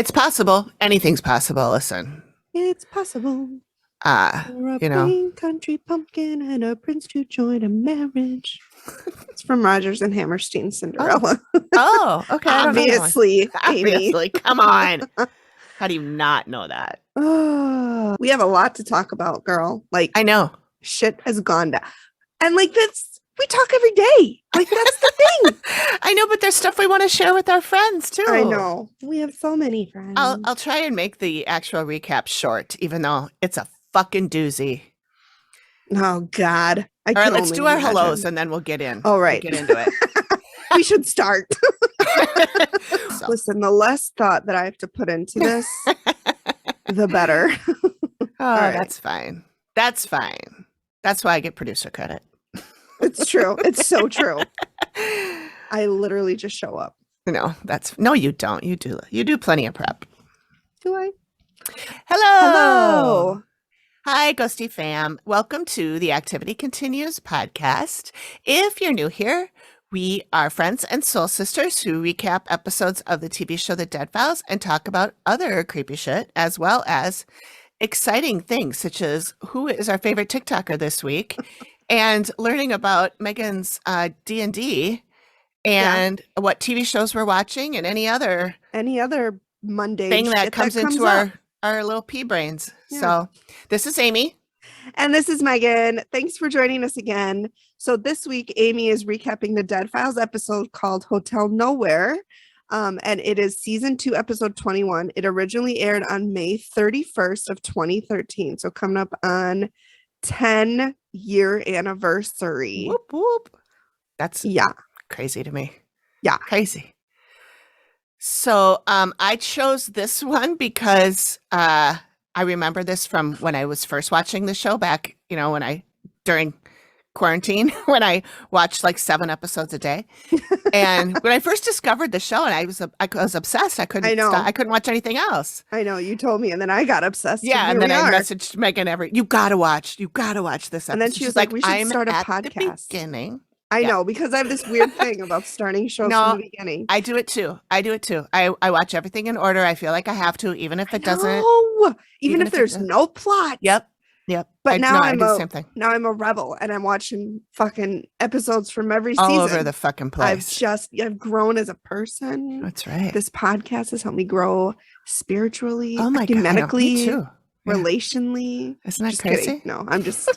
It's possible. Anything's possible. Listen. It's possible. For a plain country pumpkin and a prince to join a marriage. It's from Rodgers and Hammerstein's Cinderella. Oh okay. Obviously, Amy. Obviously. Come on. How do you not know that? We have a lot to talk about, girl. Like, I know. Shit has gone down. And like we talk every day. Like, that's the thing. I know, but there's stuff we want to share with our friends too. I know. We have so many friends. I'll try and make the actual recap short, even though it's a fucking doozy. Oh God. All right, let's do our hellos and then we'll get in. All right. We'll get into it. We should start. Listen, the less thought that I have to put into this, the better. Right. That's fine. That's fine. That's why I get producer credit. It's true. It's so true. I literally just show up. No, you don't. You do plenty of prep. Do I? Hello. Hi, Ghosty fam. Welcome to the Activity Continues podcast. If you're new here, we are friends and soul sisters who recap episodes of the TV show The Dead Files and talk about other creepy shit, as well as exciting things such as who is our favorite TikToker this week and learning about Megan's D&D and what TV shows we're watching and any other Monday thing that comes into our little pea brains. Yeah. So this is Amy. And this is Megan. Thanks for joining us again. So this week, Amy is recapping the Dead Files episode called Hotel Nowhere. And it is season 2, episode 21. It originally aired on May 31st of 2013. So coming up on 10-year anniversary. Whoop, whoop. That's crazy to me. Yeah. Crazy. So I chose this one because I remember this from when I was first watching the show back, during quarantine, when I watched like 7 episodes a day. And when I first discovered the show, and I was obsessed. I couldn't watch anything else. I know, you told me, and then I got obsessed. Yeah, and then I messaged Megan you gotta watch this episode. And then she was like, we should start a podcast. The beginning. I know, because I have this weird thing about starting shows from the beginning. I do it too. I watch everything in order. I feel like I have to, even if it doesn't. Even if there's no plot. Yep. But I do the same thing. Now I'm a rebel and I'm watching fucking episodes from every season. All over the fucking place. I've grown as a person. That's right. This podcast has helped me grow spiritually, ecumenically, me too. Relationally. Isn't that crazy? Kidding. No, I'm just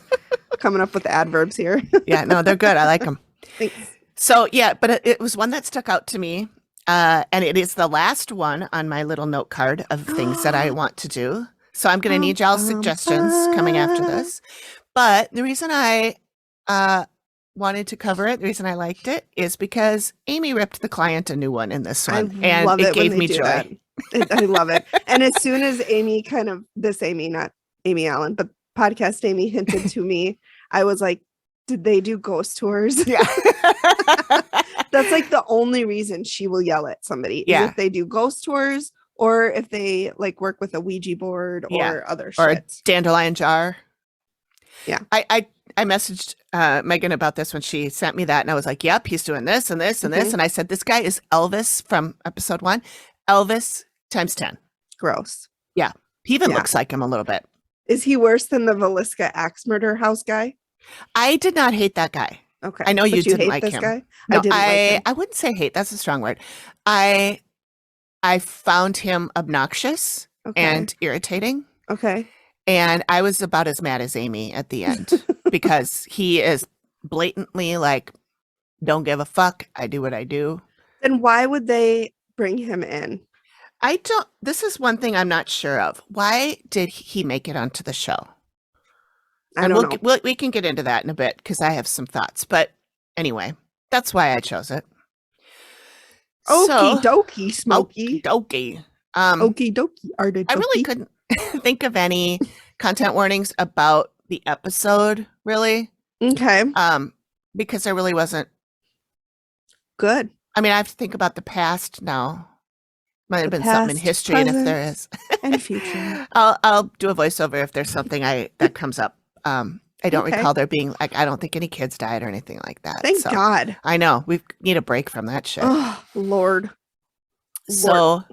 coming up with the adverbs here. Yeah, no, they're good. I like them. Thanks. So yeah, but it was one that stuck out to me. And it is the last one on my little note card of things that I want to do. So I'm going to need y'all's suggestions coming after this. But the reason I wanted to cover it, the reason I liked it, is because Amy ripped the client a new one in this one. And it gave me joy. I love it. And as soon as Amy not Amy Allen, but podcast Amy hinted to me, I was like, did they do ghost tours? Yeah. That's like the only reason she will yell at somebody. Is if they do ghost tours or if they like work with a Ouija board or other shit. Or a dandelion jar. Yeah. I messaged Megan about this when she sent me that, and I was like, yep, he's doing this and this and this. And I said, this guy is Elvis from episode 1. Elvis times 10. Gross. Yeah. He even looks like him a little bit. Is he worse than the Villisca axe murder house guy? I did not hate that guy. Okay. I know you didn't like this him. Guy? No, I didn't like him. I wouldn't say hate. That's a strong word. I found him obnoxious and irritating. Okay. And I was about as mad as Amy at the end because he is blatantly like, don't give a fuck. I do what I do. Then why would they bring him in? This is one thing I'm not sure of. Why did he make it onto the show? I don't know. We can get into that in a bit because I have some thoughts. But anyway, that's why I chose it. Okie dokie, Smokey. Okie dokie, artichoke. I really couldn't think of any content warnings about the episode, really. Okay. Because there really wasn't. Good. I mean, I have to think about the past now. Might have been past, something in history, and if there is. And future. I'll do a voiceover if there's something that comes up. I don't recall there being I don't think any kids died or anything like that. Thank God. I know we need a break from that shit. Oh, Lord. So,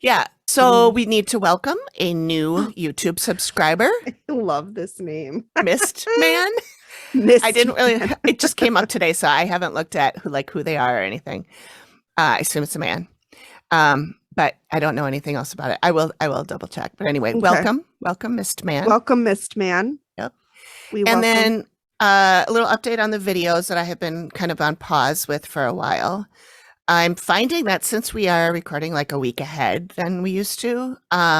yeah. So we need to welcome a new YouTube subscriber, I love this name. Mist Man. Mist I didn't really, Man. it just came up today, so I haven't looked at who they are or anything. I assume it's a man. But I don't know anything else about it. I will double check. But anyway, Okay. welcome, Mist Man. Welcome, Mist Man. Yep. We And welcome. then a little update on the videos that I have been kind of on pause with for a while. I'm finding that since we are recording like a week ahead than we used to, I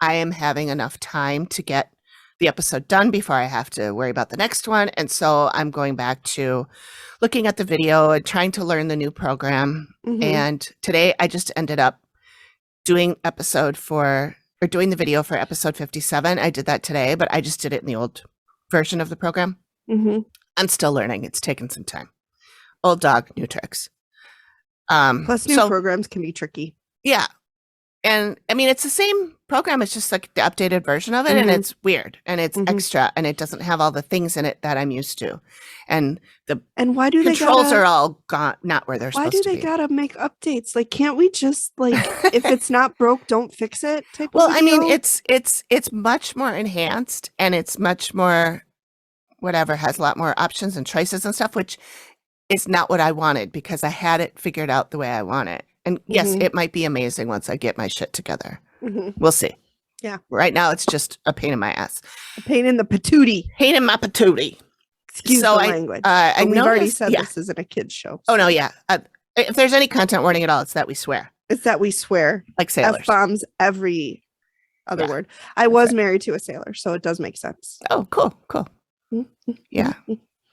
am having enough time to get the episode done before I have to worry about the next one. And so I'm going back to looking at the video and trying to learn the new program. Mhm. And today I just ended up doing the video for episode 57. I did that today, but I just did it in the old version of the program. Mhm. I'm still learning. It's taken some time. Old dog, new tricks. Plus, new programs can be tricky. Yeah. And I mean, it's the same program. It's just like the updated version of it. And Mhm. it's weird and it's extra and it doesn't have all the things in it that I'm used to. And the And why do controls they are all gone, not where they're why supposed do to they be. gotta make updates? Like, can't we just like if it's not broke, don't fix it? Type Well, of I mean, deal? it's much more enhanced and it's much more whatever, has a lot more options and choices and stuff, which is not what I wanted because I had it figured out the way I want it. And yes, Mhm. it might be amazing once I get my shit together. Mhm. We'll see. Yeah. Right now, it's just a pain in my ass. A pain in the patootie. Pain in my patootie. Excuse So the I- language. I But we've already noticed- said yeah. this isn't a kid's show. Oh, no, so yeah. If there's any content warning at all, it's that we swear. It's that we swear Like sailors. F-bombs every other Yeah, word. I was right. married to a sailor, so it does make sense. Oh, cool. Mhm. Yeah.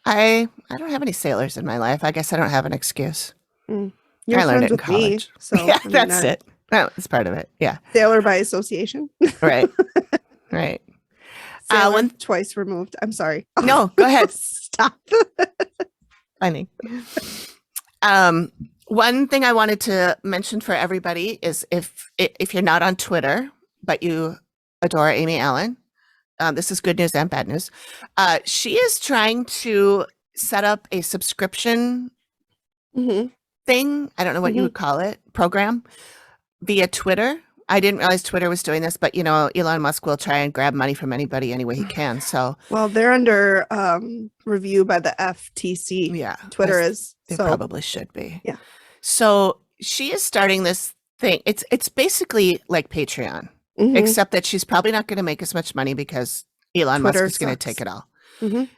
I don't have any sailors in my life. I guess I don't have an excuse. You're I learned it friends in with me, college. so Yeah, I mean, that's it. That's part of it. Yeah. Sailor by association. Right. Right. Sailor One- twice removed. I'm sorry. No, go ahead. Stop. Funny. One thing I wanted to mention for everybody is if you're not on Twitter, but you adore Amy Allen, this is good news and bad news. She is trying to set up a subscription Mhm. thing. I don't know what you would call it, program via Twitter. I didn't realize Twitter was doing this, but you know, Elon Musk will try and grab money from anybody any way he can. So Well, they're under review by the FTC. yeah, Twitter as is. they So probably should be. Yeah. So she is starting this thing. It's basically like Patreon, mhm. except that she's probably not going to make as much money because Elon Twitter Musk is going to sucks. take it all. Mhm.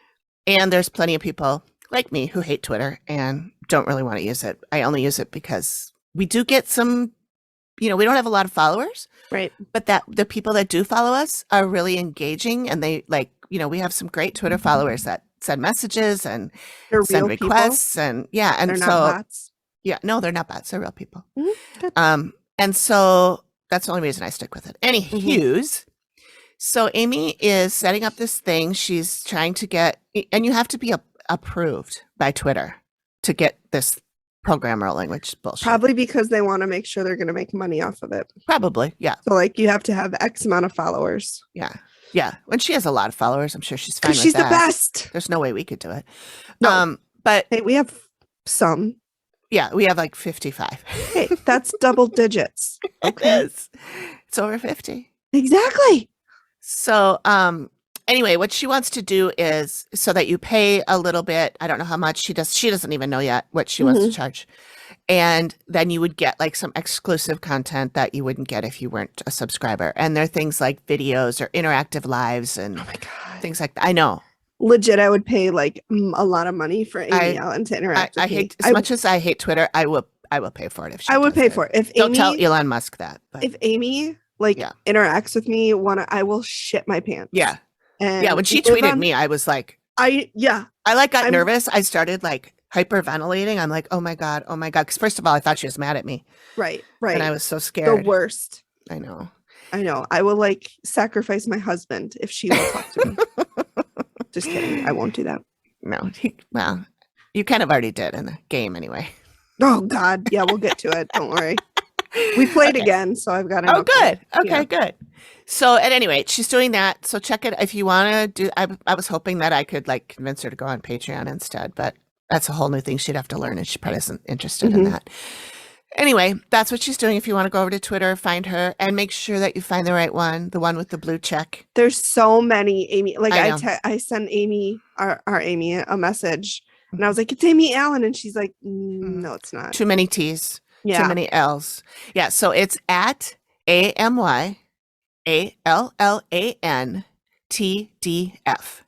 And there's plenty of people like me who hate Twitter and don't really want to use it. I only use it because we do get some, we don't have a lot of followers, Right. but that the people that do follow us are really engaging and they we have some great Twitter followers that send messages and They're send real people. requests and yeah. And They're so, not bots. yeah, no, they're not bots. They're real people. Mhm, good. And so that's the only reason I stick with it. Anywho's, so Amy is setting up this thing. She's trying to get, and you have to be approved by Twitter to get this program rolling, which is bullshit. Probably because they want to make sure they're going to make money off of it. Probably, yeah. So like you have to have X amount of followers. Yeah. Yeah. When she has a lot of followers, I'm sure she's fine with Because she's the that. best. There's no way we could do it. No. But Hey, we have some. yeah, we have like 55. Hey, that's double digits. Okay. It is. It's over 50. Exactly. So, anyway, what she wants to do is so that you pay a little bit. I don't know how much she doesn't even know yet what she wants to charge. And then you would get like some exclusive content that you wouldn't get if you weren't a subscriber. And there are things like videos or interactive lives and Oh my God. things like that. I know. Legit, I would pay like a lot of money for Amy Allen to interact with I me. hate as much as I hate Twitter. I will pay for it if she I would does pay it. for it. If Don't Amy, tell Elon Musk that. But if Amy like Yeah. interacts with me, I will shit my pants. yeah. And Yeah. When she we live tweeted on- me, I was like, I got I'm- nervous. I started like hyperventilating. I'm like, oh my God. Because first of all, I thought she was mad at me. right. And I was so The scared. worst. I know. I know. I will like sacrifice my husband if she will talk to me. Just kidding. I won't do that. No. Well, you kind of already did in the game anyway. Oh God. Yeah, we'll get to it. Don't worry. We played Okay. again, so I've got an Oh, update. good. Okay, Yeah. good. So at any rate, she's doing that. So check it if you want to do. I was hoping that I could like convince her to go on Patreon instead, but that's a whole new thing she'd have to learn, and she probably isn't interested in Mhm. that. Anyway, that's what she's doing. If you want to go over to Twitter, find her and make sure that you find the right one, the one with the blue check. There's so many Amy. Like I know. I sent Amy, our Amy, a message, and I Mhm. was like, "It's Amy Allen," and she's like, Mhm. "No, it's not." Too many T's, too Yeah. many L's. Yeah, so it's at AMYALLANTDF.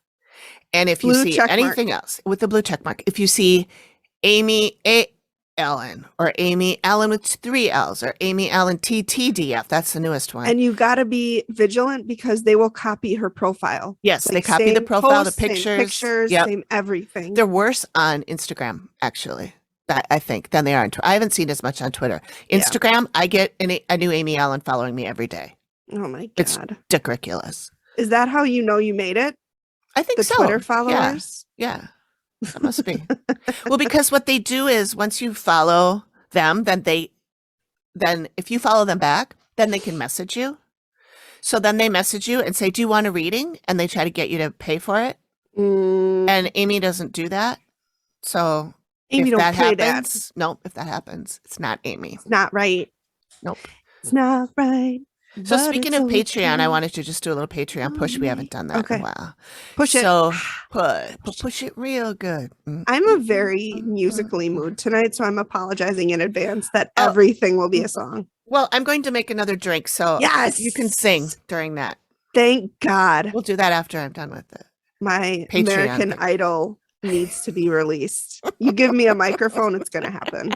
And if you Blue see check mark. anything else with the blue check mark, if you see Amy A. Allen or Amy Allen with 3 L's or Amy Allen TTDF, that's the newest one. And you got to be vigilant because they will copy her profile. Yes, they Like, copy the same profile, the posts, same pictures. pictures, Yep. same everything. They're worse on Instagram, actually, I think, than they are on Twitter. I haven't seen as much on Twitter. Yeah. Instagram, I get a new Amy Allen following me every day. Oh my God. It's ridiculous. Is that how you know you made it? I think The so. Twitter followers? Yeah. That must be. Well, because what they do is once you follow them, then if you follow them back, then they can message you. So then they message you and say, "Do you want a reading?" And they try to get you to pay for it. And Amy doesn't do that. So Amy if don't that play happens, nope, if that happens, it's not Amy. It's not right. Nope. It's not right. So but speaking it's of Patreon, okay. I wanted to just do a little Patreon push. We haven't done that in Okay. a while. Push it. So push it real good. I'm a very musically mood tonight, so I'm apologizing in advance that Oh. everything will be a song. Well, I'm going to make another drink, so Yes, you can sing during that. Thank God. We'll do that after I'm done with it. My Patreon American thing. Idol needs to be released. You give me a microphone, it's going to happen.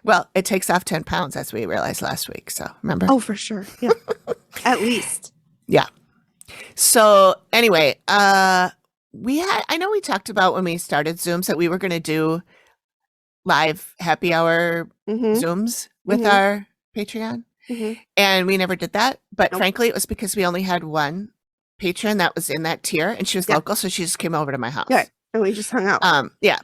Well, it takes off 10 pounds, as we realized last week. So remember? Oh, for sure. Yeah. At least. Yeah. So anyway, I know we talked about when we started Zooms that we were going to do live happy hour Zooms with our Patreon. And we never did that. But frankly, it was because we only had one patron that was in that tier and she was local. So she just came over to my house. Yeah. And we just hung out. Yeah.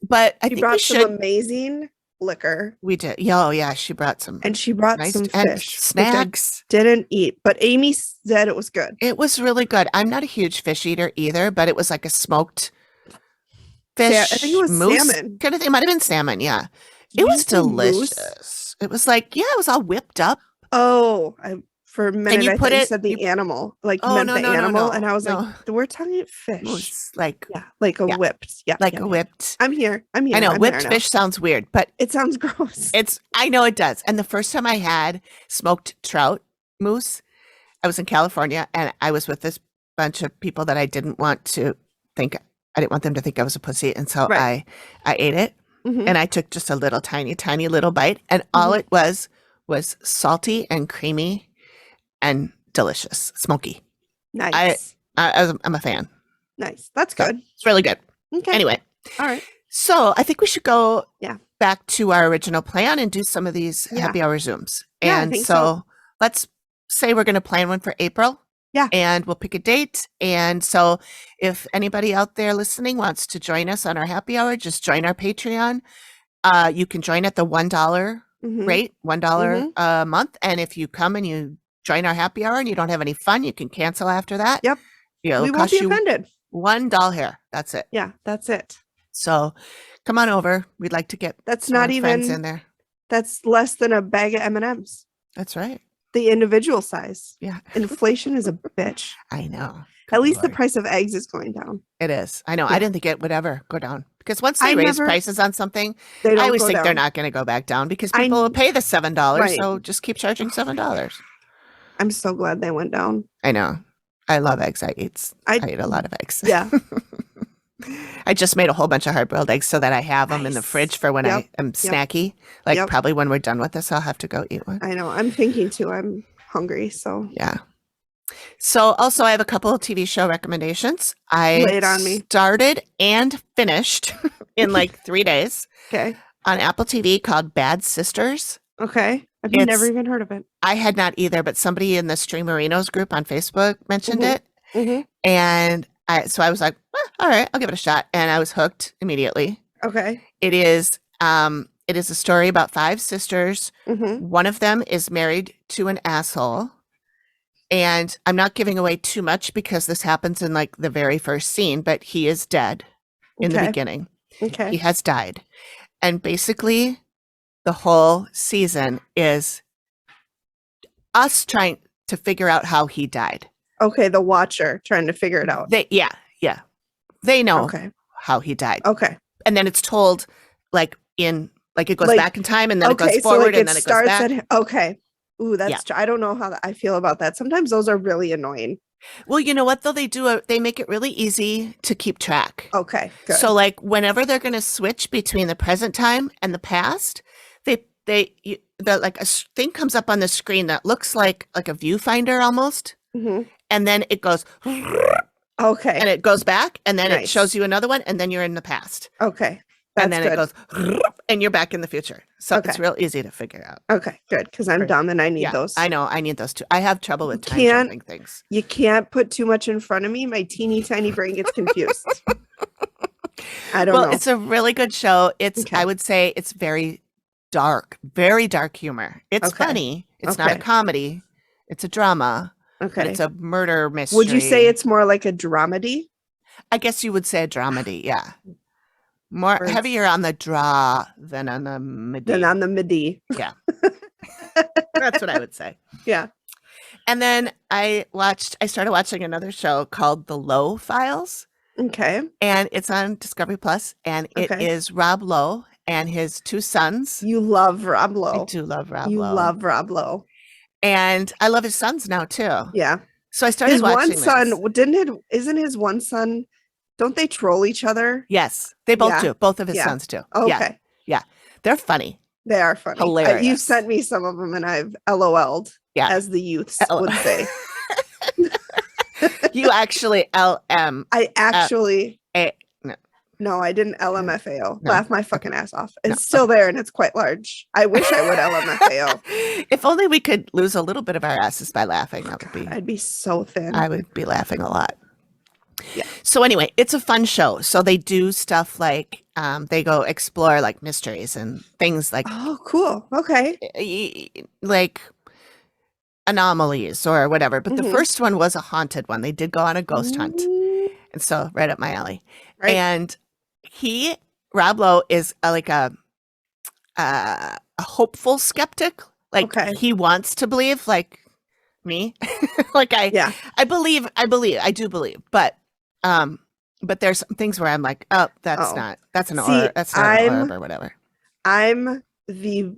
But I think brought we some should. amazing liquor. We did. Oh, yeah. She brought some. And she brought nice some and fish. snacks. Didn't eat, but Amy said it was good. It was really good. I'm not a huge fish eater either, but it was like a smoked fish. I think it was moose salmon. Kind of thing. It might have been salmon. Yeah. It was delicious. It was like, yeah, it was all whipped up. Oh, for a minute, you I put thought you it- said the animal, like Oh, meant no, the no, no, animal, no, and I was no. like, we're talking about fish. Moose, like Yeah, like a yeah. whipped. Yeah, like yeah, a yeah. whipped. I'm here. I know I'm whipped there now. fish sounds weird, but It sounds gross. I know it does. And the first time I had smoked trout moose, I was in California and I was with this bunch of people that I didn't want them to think I was a pussy. And so Right. I ate it and I took just a little tiny little bite. And all it was salty and creamy and delicious, smoky. Nice. I'm a fan. Nice. That's So, good. it's really good. Okay. Anyway, All right. so I think we should go Yeah. back to our original plan and do some of these Yeah. happy hour Zooms. Yeah, I And think so let's say we're going to plan one for April. Yeah. And we'll pick a date. And so if anybody out there listening wants to join us on our happy hour, just join our Patreon. You can join at the $1 rate, $1 a month. And if you come and you join our happy hour and you don't have any fun, you can cancel after that. Yep. It'll We won't cost be you offended. $1 here. That's it. Yeah, that's it. So come on over. We'd like to get That's some not more friends even. in there. That's less than a bag of M&Ms. That's right. The individual size. Yeah. Inflation is a bitch. I know. At least the Lord. price of eggs is going down. It is. I know. Yeah. I didn't think it would ever go down because once they I raise never- prices on something, They don't I always go think down. they're not going to go back down because I people will kn- pay the $7. Right. So just keep charging $7. I'm so glad they went down. I know. I love eggs. I eat a lot of eggs. Yeah. I just made a whole bunch of hard-boiled eggs so that I have them in the Nice. fridge for when I am snacky. Like Yep. probably when we're done with this, I'll have to go eat one. I know. I'm thinking too. I'm hungry. So Yeah. So also I have a couple of TV show recommendations. I Lay it on me. started and finished in like 3 days okay. on Apple TV called Bad Sisters. Okay. I've It's- never even heard of it. I had not either, but somebody in the Streamerinos group on Facebook mentioned Mhm. it. Mm-hmm. And so I was like, all right, I'll give it a shot. And I was hooked immediately. Okay. It is a story about 5 sisters. Mm-hmm. One of them is married to an asshole. And I'm not giving away too much because this happens in like the very first scene, but he is dead in the Okay. beginning. Okay. He has died. And basically the whole season is us trying to figure out how he died. Okay, the watcher trying to figure it out. Yeah. They know Okay. how he died. Okay. And then it's told like it goes back in time and then it goes so forward like and then it goes back. Okay. Ooh, I don't know how I feel about that. Sometimes those are really annoying. Well, you know what though? They make it really easy to keep track. Okay, good. So like whenever they're going to switch between the present time and the past, like a thing comes up on the screen that looks like a viewfinder almost. Mm-hmm. And then it goes okay. And it goes back and then Nice. it shows you another one and then you're in the past. Okay. And then good. it goes and you're back in the future. So Okay. it's real easy to figure out. Okay, good. Because I'm dumb and I need those. I know. I need those too. I have trouble with time jumping things. You can't put too much in front of me. My teeny tiny brain gets confused. I don't know. Well, it's a really good show. I would say it's very dark humor. It's funny. It's not a comedy. It's a drama. Okay. But it's a murder mystery. Would you say it's more like a dramedy? I guess you would say a dramedy, yeah. More heavier on the draw than on the midi. Yeah. That's what I would say. Yeah. And then I started watching another show called The Lowe Files. Okay. And it's on Discovery Plus, and it is Rob Lowe and his two sons. You love Rob Lowe. I do love Rob Lowe. You love Rob Lowe. And I love his sons now too. Yeah. So I started watching his one son, isn't his one son, don't they troll each other? Yes, they both do. Both of his sons do. Okay. Yeah. They're funny. They are funny. Hilarious. You've sent me some of them and I've LOL'd, as the youths would say. You actually LM. I actually. No, I didn't LMFAO. No. Laugh my fucking ass off. It's still there and it's quite large. I wish I would LMFAO. If only we could lose a little bit of our asses by laughing. That would be. I'd be so thin. I would be laughing a lot. Yeah. So anyway, it's a fun show. So they do stuff like they go explore like mysteries and things like. Oh, cool. Okay. Like anomalies or whatever. But the first one was a haunted one. They did go on a ghost hunt. And so right up my alley. Right. And Rob Lowe is a hopeful skeptic. Like he wants to believe like me. I do believe. But there's some things where I'm like, oh, that's not an orb or whatever. I'm the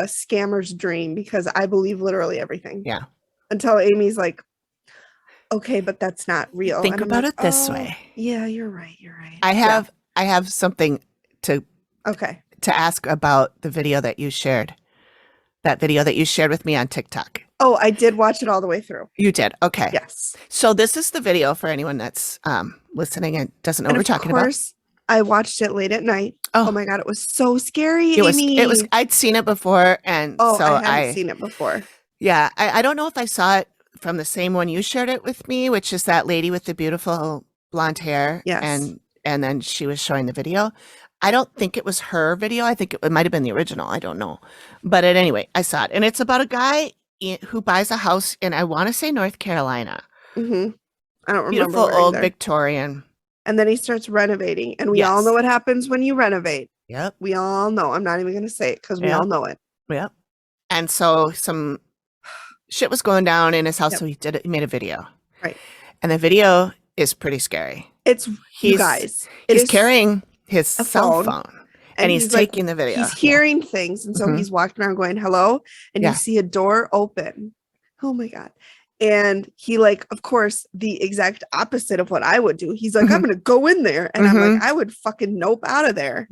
scammer's dream because I believe literally everything. Yeah. Until Amy's like, okay, but that's not real. Think about it this way. Yeah, you're right. I have something to ask about the video that you shared. That video that you shared with me on TikTok. Oh, I did watch it all the way through. You did? Okay. Yes. So this is the video for anyone that's listening and doesn't know what we're talking about. Of course, I watched it late at night. Oh my God, it was so scary, Amy. It was. I'd seen it before, and I hadn't seen it before. Yeah, I don't know if I saw it from the same one you shared it with me, which is that lady with the beautiful blonde hair. Yes. And then she was showing the video. I don't think it was her video. I think it might have been the original. I don't know. But anyway, I saw it. And it's about a guy who buys a house in, I want to say, North Carolina. Mm-hmm. I don't remember. Beautiful old Victorian. And then he starts renovating. And we all know what happens when you renovate. Yep. We all know. I'm not even going to say it because we all know it. Yep. And so some shit was going down in his house. So he made a video. Right. And the video is pretty scary. You guys. He's carrying his cell phone. And he's taking the video. He's hearing things. And so he's walking around going, hello. And you see a door open. Oh my God. And he of course, the exact opposite of what I would do. He's like, I'm going to go in there. And I'm like, I would fucking nope out of there.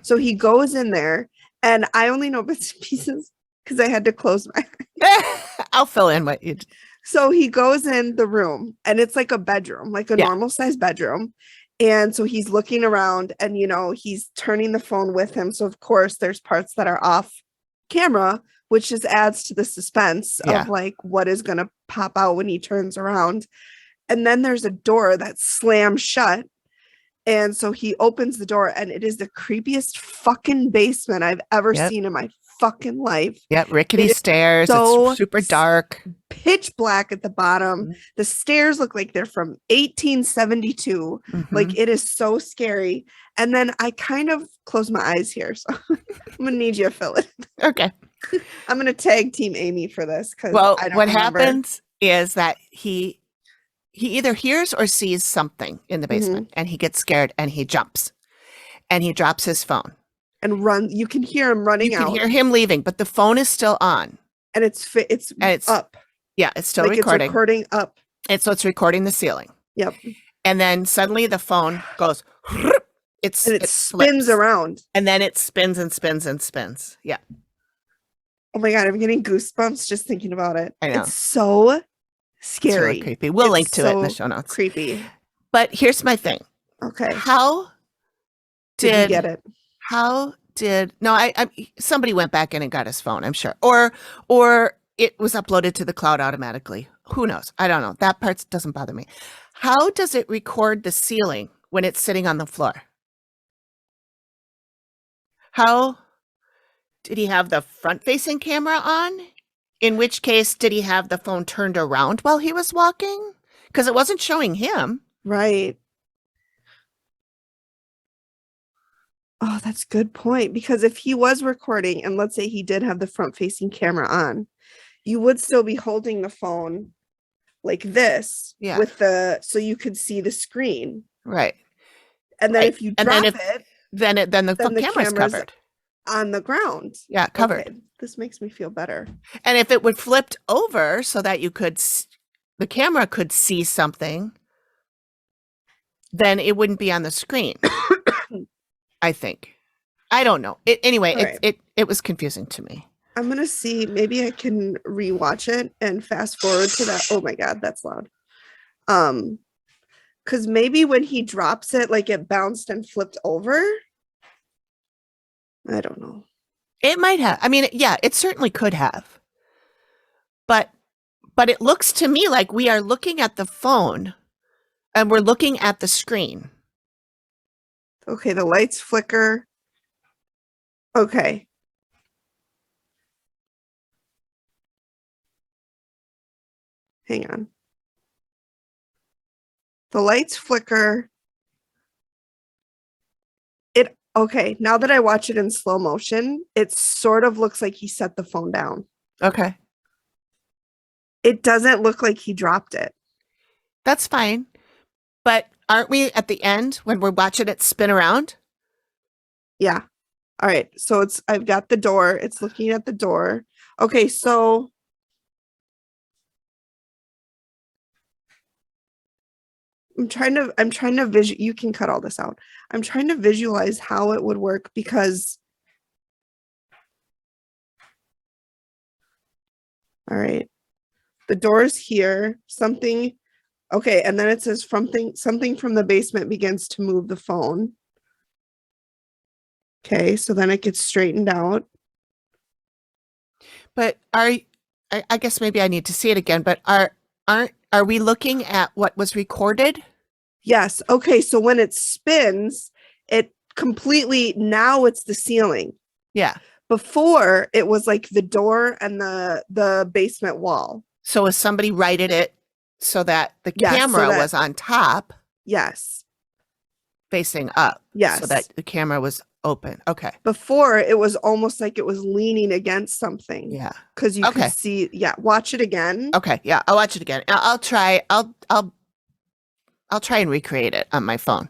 So he goes in there and I only know bits and pieces because I had to close my eyes. I'll fill in what you. So he goes in the room and it's like a bedroom, like a normal size bedroom. And so he's looking around and, he's turning the phone with him. So of course there's parts that are off camera, which just adds to the suspense of what is going to pop out when he turns around. And then there's a door that slams shut. And so he opens the door and it is the creepiest fucking basement I've ever seen in my fucking life. Yeah, rickety It is stairs. so It's super dark. pitch black at the bottom. Mhm. The stairs look like they're from 1872. Like, it is so scary. And then I kind of close my eyes here. So I'm going to need you to fill it. Okay. I'm going to tag team Amy for this because Well, I don't what remember. happens is that he either hears or sees something in the basement and he gets scared and he jumps and he drops his phone. And run. You can hear him running You out. can hear him leaving, but the phone is still on. And it's up. Yeah, it's still like recording. It's recording up. So it's recording the ceiling. Yep. And then suddenly the phone goes, it spins slips. around. And then it spins and spins and spins. Yeah. Oh my God, I'm getting goosebumps just thinking about it. I know. It's so scary. It's really creepy. We'll link to it in the show notes. Creepy. But here's my thing. Okay. How did you get it? Somebody went back in and got his phone, I'm sure. Or it was uploaded to the cloud automatically. Who knows? I don't know. That part doesn't bother me. How does it record the ceiling when it's sitting on the floor? How did he have the front-facing camera on? In which case, did he have the phone turned around while he was walking? Because it wasn't showing him. Right. Oh, that's a good point. Because if he was recording, and let's say he did have the front-facing camera on, you would still be holding the phone like this, so you could see the screen. Right. And then if you drop it, then the camera's covered on the ground. Yeah, covered. Okay, this makes me feel better. And if it would flipped over so that the camera could see something, then it wouldn't be on the screen. I think. I don't know. It was confusing to me. I'm gonna see. Maybe I can rewatch it and fast forward to that. Oh my God, that's loud. Because maybe when he drops it, like it bounced and flipped over. I don't know. It might have. I mean, yeah, it certainly could have. But it looks to me like we are looking at the phone and we're looking at the screen. Okay, the lights flicker. Okay. Hang on. The lights flicker. Okay, now that I watch it in slow motion, it sort of looks like he set the phone down. Okay. It doesn't look like he dropped it. That's fine. But aren't we at the end when we're watching it spin around? Yeah. All right. So I've got the door. It's looking at the door. Okay, so I'm trying to you can cut all this out. I'm trying to visualize how it would work because all right. The door's here. Something. Okay, and then it says something from the basement begins to move the phone. Okay, so then it gets straightened out. But I guess maybe I need to see it again, but are we looking at what was recorded? Yes. Okay, so when it spins, it completely, now it's the ceiling. Yeah. Before it was like the door and the basement wall. So as somebody righted it so that the camera was on top. Yes. Facing up. Yes. So that the camera was open. Okay. Before it was almost like it was leaning against something. Yeah. Because you could see. Yeah. Watch it again. Okay. Yeah. I'll watch it again. I'll try and recreate it on my phone.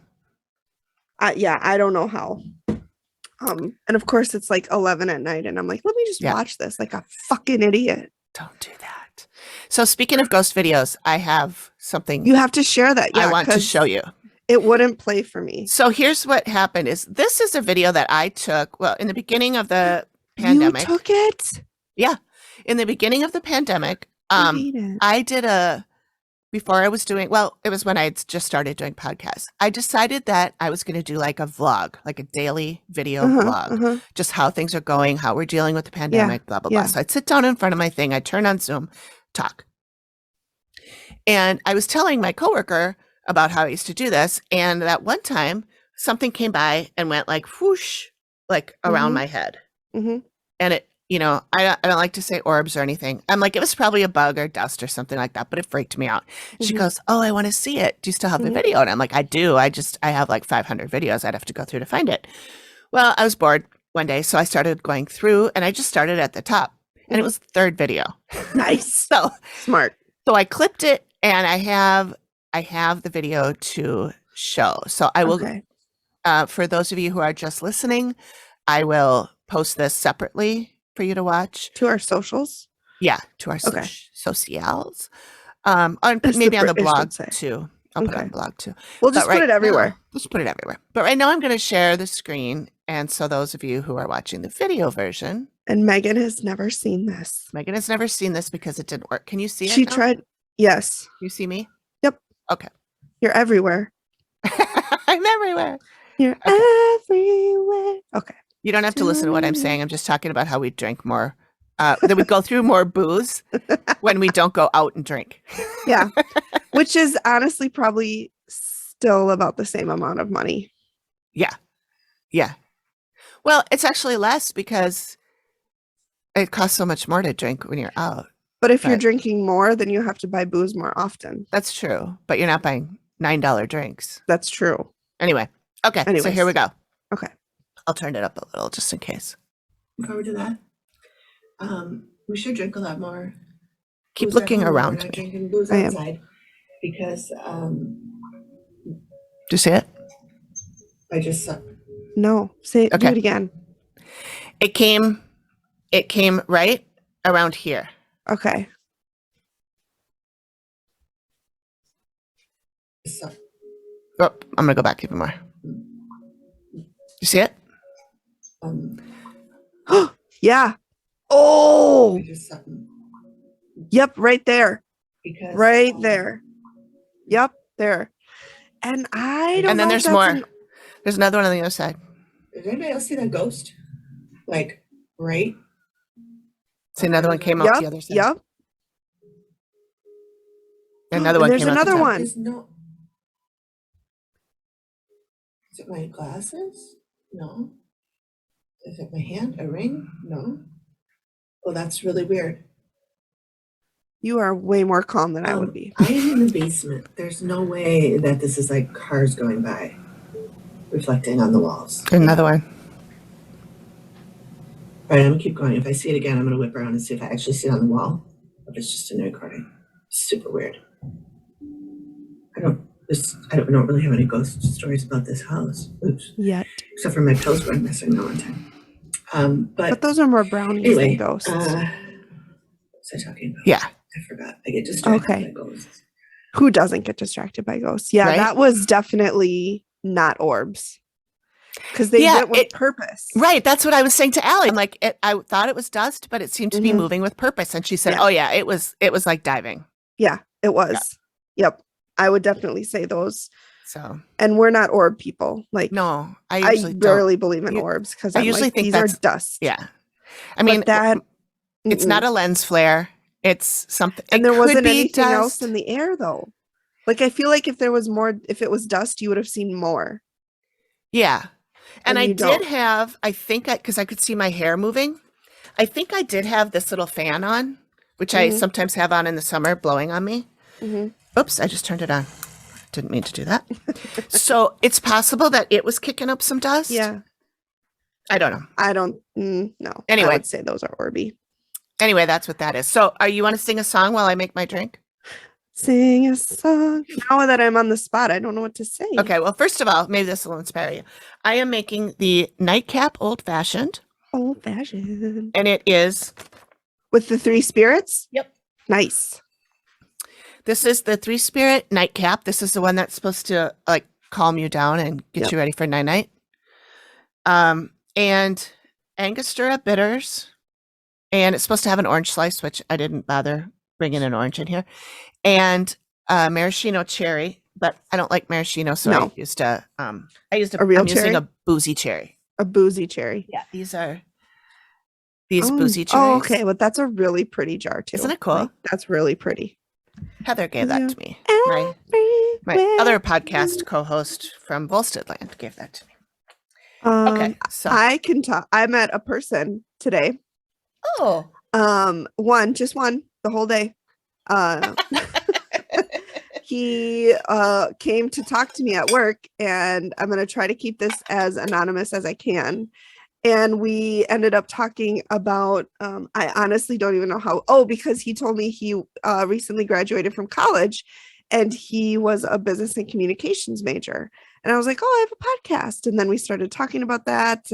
Yeah. I don't know how. And of course it's like 11 at night and I'm like, let me just watch this like a fucking idiot. Don't do that. So speaking of ghost videos, I have something. You have to share that. I want to show you. It wouldn't play for me. So here's what happened this is a video that I took, in the beginning of the pandemic. You took it? Yeah. In the beginning of the pandemic, I did before I was doing, it was when I had just started doing podcasts. I decided that I was going to do like a vlog, like a daily video vlog, just how things are going, how we're dealing with the pandemic, blah, blah, blah. So I'd sit down in front of my thing, I'd turn on Zoom, talk. And I was telling my coworker about how I used to do this. And that one time something came by and went like whoosh, like around my head. And it, I don't like to say orbs or anything. I'm like, it was probably a bug or dust or something like that, but it freaked me out. She Mhm. goes, "Oh, I want to see it. Do you still have the Mhm. video?" And I'm like, "I do. I have like 500 videos I'd have to go through to find it." Well, I was bored one day, so I started going through and I just started at the top and it Mhm. was the third video. Nice. So, Smart. so I clipped it and I have the video to show. So I will, Okay. for those of you who are just listening, I will post this separately for you to watch. To our socials. Yeah, to our Okay. socials. That's Maybe on the I should blog say. too. I'll put it on Okay. the blog too. We'll But just put right it everywhere. now, just put it everywhere. But right now I'm going to share the screen. And so those of you who are watching the video version, And Megan has never seen this. Megan has never seen this because it didn't work. Can you see She it now? tried. Yes. You see me? Yep. Okay. You're everywhere. I'm everywhere. You're Okay. everywhere. Okay. You don't have to listen to what I'm saying. I'm just talking about how we drink more, that we go through more booze when we don't go out and drink. Yeah. Which is honestly probably still about the same amount of money. Yeah. Yeah. Well, it's actually less because it costs so much more to drink when you're out. But if you're But- drinking more, then you have to buy booze more often. That's true. But you're not buying $9 drinks. That's true. Anyway. Okay. So Anyways. here we go. Okay. I'll turn it up a little just in case. Forward to that. We should drink a lot more. Keep Booze looking at home. around We're not me. drinking booze outside because Do you see it? I just no. Say do Okay. it again. It came right around here. Okay. Oh, I'm gonna go back even more. You see it? Yeah. Oh. Yep, right there. Right there. Yep, there. And I don't And then know there's if more. that's There's another one on the other side. Did anybody else see that ghost? Like, right? See, another one came out the other side. Yep. Another And one there's came out the another top. one. There's no. Is it my glasses? No. Is it my hand? A ring? No. Oh, that's really weird. You are way more calm than I would be. I am in the basement. There's no way that this is like cars going by, reflecting on the walls. Another one. All right, I'm gonna keep going. If I see it again, I'm gonna whip around and see if I actually see it on the wall. If it's just in the recording. Super weird. I don't really have any ghost stories about this house. Oops. Yet. Except for my pills going missing that one time. But those are more brownies anyway, than ghosts. what was I talking about? Yeah. I forgot. I get distracted Okay. by ghosts. Who doesn't get distracted by ghosts? Yeah, Right? that was definitely not orbs. Because they Yeah, went with purpose. Right. That's what I was saying to Allie. I'm like, I thought it was dust, but it seemed to be Mhm. moving with purpose. And she said, Yeah. "Oh yeah, it was like diving." Yeah, it was. Yep. I would definitely say those. So And we're not orb people. Like, no, I I usually don't. barely believe in You- orbs because I I'm usually like, think these are that's- dust. Yeah. I mean, that it's not a lens flare. It's something. And it there could wasn't be anything else dust. in the air though. Like I feel like if there was more, if it was dust, you would have seen more. Yeah. And And I you did don't. have, I think, because I could see my hair moving, I think I did have this little fan on, which I Mhm. sometimes have on in the summer, blowing on me. Mhm. Oops, I just turned it on. Didn't mean to do that. So it's possible that it was kicking up some dust. Yeah. I don't know. I don't, no. Anyway. I would say those are orby. Anyway, that's what that is. So you want to sing a song while I make my drink? Sing a song. Now that I'm on the spot, I don't know what to say. Okay, well, first of all, maybe this will inspire you. I am making the nightcap old fashioned, Old fashioned. and it is, With the 3 spirits? Yep. Nice. this is the 3 Spirit nightcap. This is the one that's supposed to like calm you down and get Yep. you ready for night. And Angostura bitters, and it's supposed to have an orange slice, which I didn't bother bringing an orange in here, and maraschino cherry, but I don't like maraschino, so No. I used a A real I'm using cherry? a boozy cherry. A boozy cherry. Yeah, these Oh, boozy cherries. oh, okay. Well, that's a really pretty jar too. Isn't it cool? Like, that's really pretty. Heather gave that to me. My other podcast co-host from Volsteadland gave that to me. Okay, so I can talk. I met a person today Oh. Just one the whole day. He came to talk to me at work, and I'm going to try to keep this as anonymous as I can. And we ended up talking about, I honestly don't even know how. Oh, because he told me he recently graduated from college and he was a business and communications major. And I was like, oh, I have a podcast. And then we started talking about that.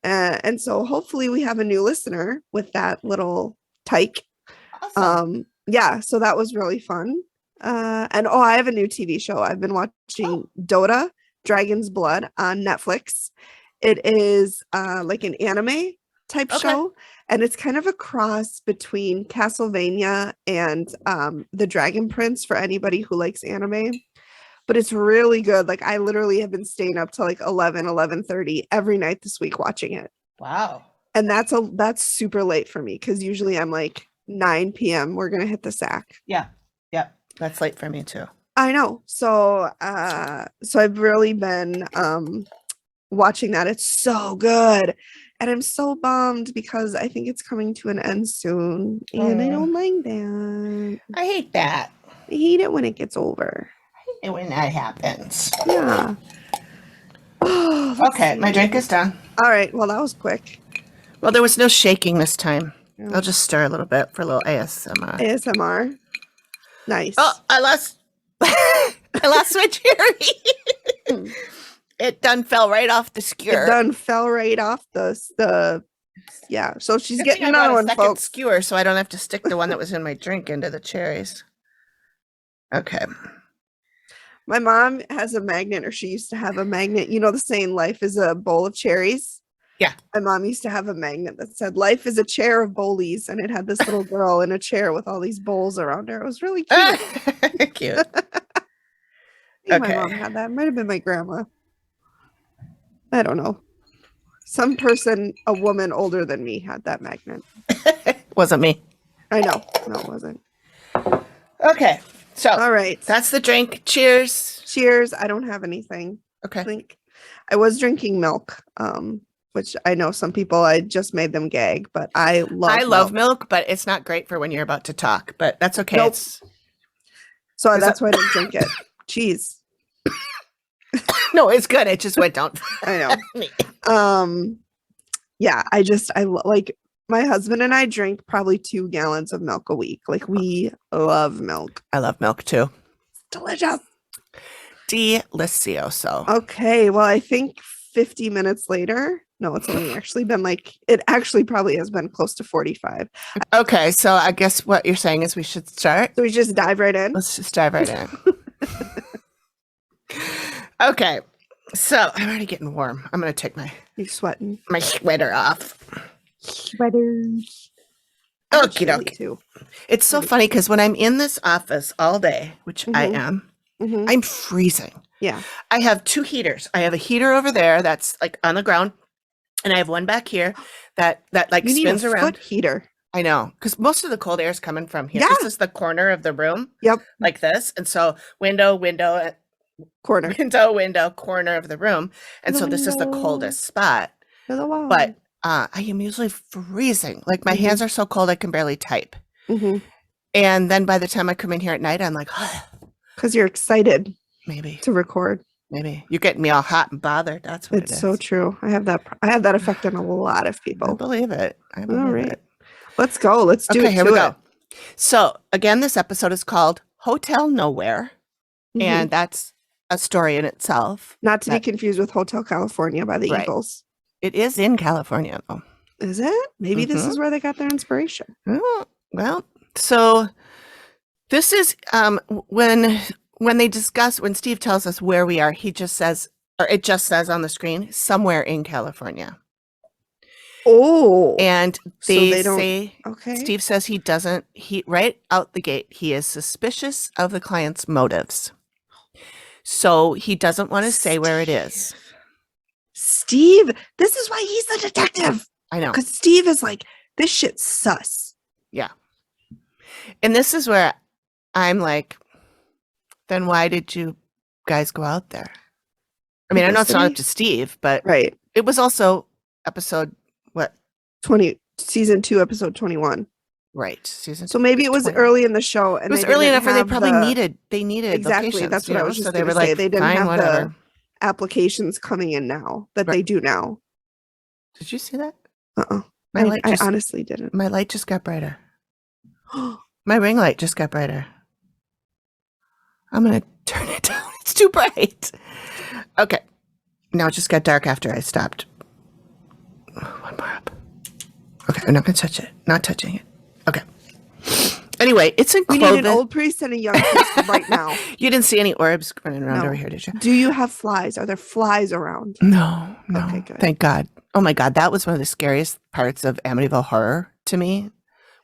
And so hopefully we have a new listener with that little tyke. Awesome. Yeah, so that was really fun. And I have a new TV show. I've been watching Dota, Dragon's Blood on Netflix. It is like an anime type show, and it's kind of a cross between Castlevania and the Dragon Prince for anybody who likes anime. But it's really good. Like, I literally have been staying up till like 11:30 every night this week watching it. Wow. And that's super late for me, because usually I'm like 9 p.m. we're gonna hit the sack. Yeah. That's late for me too. I know. So I've really been watching that. It's so good. And I'm so bummed because I think it's coming to an end soon. And I don't like that. I hate that. I hate it when it gets over. I hate it when that happens. Yeah. Okay, my drink is done. All right. Well, that was quick. Well, there was no shaking this time. Yeah. I'll just stir a little bit for a little ASMR. ASMR. Nice. Oh, I lost my cherry. It done fell right off the skewer. It done fell right off the yeah. So she's Good getting thing I another bought a one, second folks. skewer, so I don't have to stick the one that was in my drink into the cherries. Okay. My mom has a magnet, or she used to have a magnet. You know the saying, life is a bowl of cherries? Yeah. My mom used to have a magnet that said, life is a chair of bowlies. And it had this little girl in a chair with all these bowls around her. It was really cute. Cute. I think Okay. my mom had that. Might have been my grandma. I don't know. Some person, a woman older than me, had that magnet. Wasn't me. I know. No, it wasn't. Okay. So All right. that's the drink. Cheers. Cheers. I don't have anything. Okay. I was drinking milk, which I know some people, I just made them gag, but I love milk, but it's not great for when you're about to talk, but that's okay. Nope. It's So Is that's that- why I didn't drink it. Cheese. no, it's good. It just went down. I know. Yeah, like, my husband and I drink probably 2 gallons of milk a week. Like, we love milk. I love milk too. Delicious. Delicioso. Okay, well, I think 50 minutes later. No, it's only actually been it actually probably has been close to 45. Okay, so I guess what you're saying is we should start. So we just dive right in. Let's just dive right in. Okay, so I'm already getting warm. I'm gonna take You're sweating. my sweater off. Sweaters. Okie dokie. Too. It's so funny because when I'm in this office all day, which I Mhm. am, Mhm. I'm freezing. Yeah. I have 2 heaters. I have a heater over there that's like on the ground, and I have one back here that like You need spins a around. foot heater. I know, because most of the cold air is coming from here. Yeah. This is the corner of the room, Yep. like this, and so window, Corner. window, corner of the room, and so this is the Window. coldest spot. To the wall. But I am usually freezing. Like my hands are so cold I can barely type. Mhm. And then by the time I come in here at night, I'm like, Because you're excited maybe to record. you're getting me all hot and bothered. That's what It's it is. so true. I have that effect on a lot of I people. believe it. I believe right. it. Let's go. Let's do Okay, it. here to we it. go. So again, this episode is called Hotel Nowhere, Mhm. and that's a story in itself. Not to be that- confused with Hotel California by the Right. Eagles. It is in California, though. Is it? Maybe this Mhm. is where they got their inspiration. Oh, well, so this is when they discuss, when Steve tells us where we are, he just says, or it just says on the screen, somewhere in California. Oh. And So they they don't- say, Okay. Steve says he right out the gate, he is suspicious of the client's motives. So he doesn't want to say where it is. Steve, this is why he's the detective. I know. Because Steve is like, this shit's sus. And this is where I'm like, then why did you guys go out there? I mean, I know it's not up to Steve, but Right. it was also episode, what, 20, Season 2, episode 21. Right. Season. So maybe it was 20. early in the show, and It was they early didn't enough where they have probably the- needed exactly. locations. That's you what I know? was just So they going were to say. like, They didn't fine, have whatever. the applications coming in now that Right. they do now. Did you see that? My light I honestly didn't. My light just got brighter. My ring light just got brighter. I'm gonna turn it down. It's too bright. Okay. Now it just got dark after I stopped. One more up. Okay, I'm not gonna touch it. Not touching it. Okay. Anyway, it's in We Clovis. need an old priest and a young priest right now. You didn't see any orbs running around No. over here, did you? Do you have flies? Are there flies around? No. Okay, good. Thank God. Oh my God, that was one of the scariest parts of Amityville Horror to me.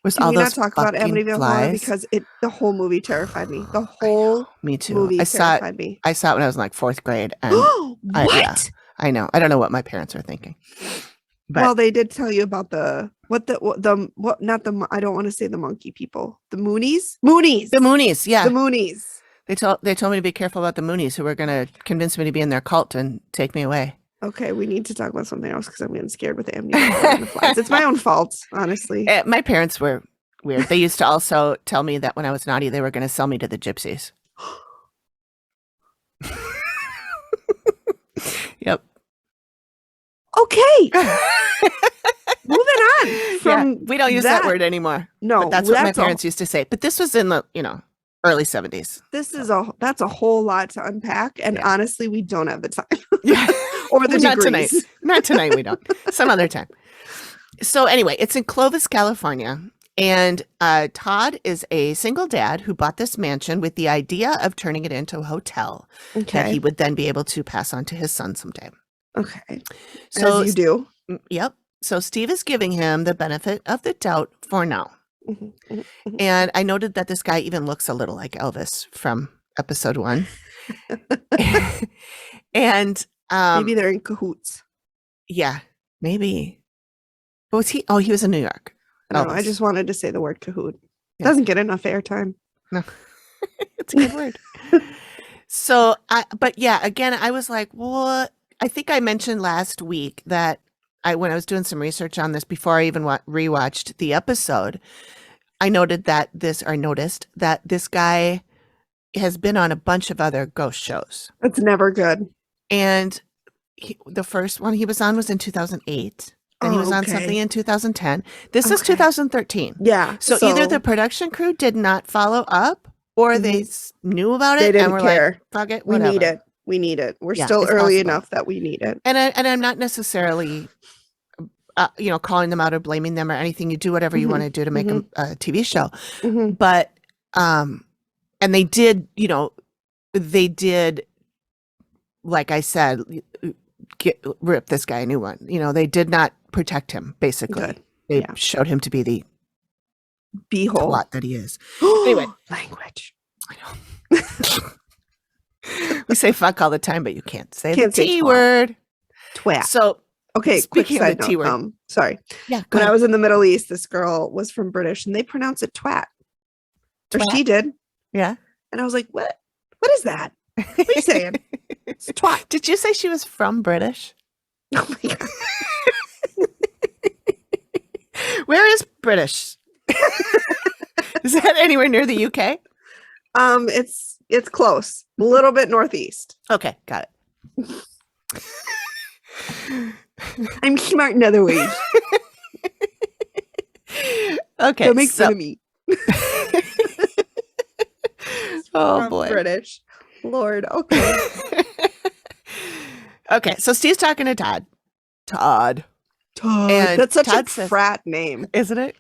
Was Can all we those not talk about fucking Amityville flies. Horror because the whole movie terrified me. The whole Me too. movie I saw terrified me. it when I was in like 4th grade, and What? I know. I don't know what my parents were thinking. But Well, they did tell you about I don't want to say the monkey people. The Moonies? Moonies. the Moonies, yeah. The Moonies. They told me to be careful about the Moonies, who were going to convince me to be in their cult and take me away. Okay, we need to talk about something else because I'm getting scared with the Amityville and the flies. It's my own fault, honestly. My parents were weird. They used to also tell me that when I was naughty, they were going to sell me to the gypsies. Yep. Okay. Moving on from we don't use that word anymore. No, but that's what my parents used to say. But this was in the early 70s. That's a whole lot to unpack, and honestly, we don't have the time. Yeah. Or the Not degrees. tonight. Not tonight. We don't. Some other time. So anyway, it's in Clovis, California, and Todd is a single dad who bought this mansion with the idea of turning it into a hotel that he would then be able to pass on to his son someday. Okay. So as you do. Yep. So Steve is giving him the benefit of the doubt for now. Mm-hmm. And I noted that this guy even looks a little like Elvis from episode 1. And maybe they're in cahoots. Yeah, maybe. But was he? Oh, he was in New York. No, I just wanted to say the word cahoot. Yeah. Doesn't get enough airtime. No, it's a good word. So, but yeah, again, I was like, what? I think I mentioned last week that when I was doing some research on this before I even rewatched the episode, I noticed that this guy has been on a bunch of other ghost shows. That's never good. And the first one he was on was in 2008. Then he was on something in 2010. This is 2013. Yeah. So either the production crew did not follow up, or they knew about it They didn't and were care. like, "Fuck it, We whatever." need it. We need it. We're Yeah, still it's early possible. enough that we need it. And I'm not necessarily, calling them out or blaming them or anything. You do whatever you want to do to make a TV show. Mm-hmm. But and they did, like I said, rip this guy a new one. They did not protect him. Basically, Good. They showed him to be the beehole twat that he is. Anyway, language. I know. We say fuck all the time, but you can't say the say T twat. word. Twat. So, okay, quick speaking of side the T note. word. Sorry. Yeah. When I was in the Middle East, this girl was from British, and they pronounce it twat. Or Twat? she did. Yeah. And I was like, what? What is that? What are you saying? It's twat. Did you say she was from British? Oh my God. Where is British? Is that anywhere near the UK? It's close. A little bit northeast. Okay, got it. I'm smart in other ways. Okay. Don't make fun of me. Oh I'm boy. British. Lord. Okay. Okay, so Steve's talking to Todd. Todd. And That's such Todd a says- frat name. Isn't it?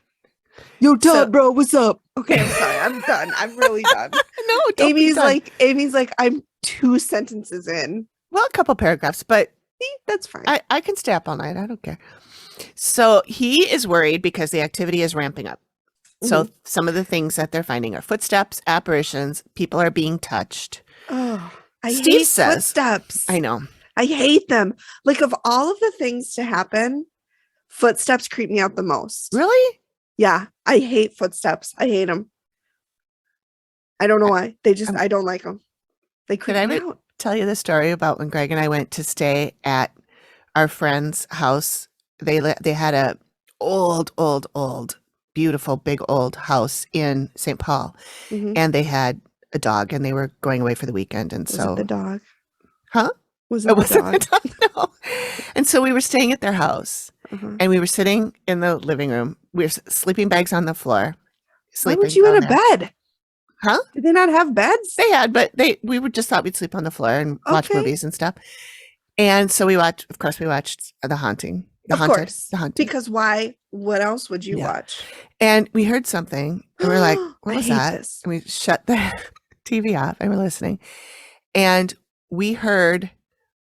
Yo, Todd, So- bro, what's up? Okay, I'm sorry. I'm done. I'm really done. No, don't be done. Amy's like, I'm 2 sentences in. Well, a couple paragraphs, but See, that's fine. I can stay up all night. I don't care. So he is worried because the activity is ramping up. So some of the things that they're finding are footsteps, apparitions, people are being touched. Oh, I Steve hate says- footsteps. I know. I hate them. Like, of all of the things to happen, footsteps creep me out the most. Really? Yeah, I hate footsteps. I hate them. I don't know why. I don't like them. They creep Did I me ever out. tell you the story about when Greg and I went to stay at our friend's house? They had a old, beautiful, big old house in St. Paul. Mhm. And they had a dog and they were going away for the weekend. And Was so, it the dog? huh? Was It it the wasn't the dog? dog, no. And so we were staying at their house Uh-huh. and we were sitting in the living room. We were sleeping bags on the floor. Why Sleeping weren't you in down a there. bed? Huh? Did they not have beds? They had, but we would just thought we'd sleep on the floor and watch Okay. movies and stuff. And so we watched The Haunting. Of course. The Haunting. Because why? What else would you Yeah. watch? And we heard something and we're like, what I was hate that? this. And we shut the TV off and we're listening. And we heard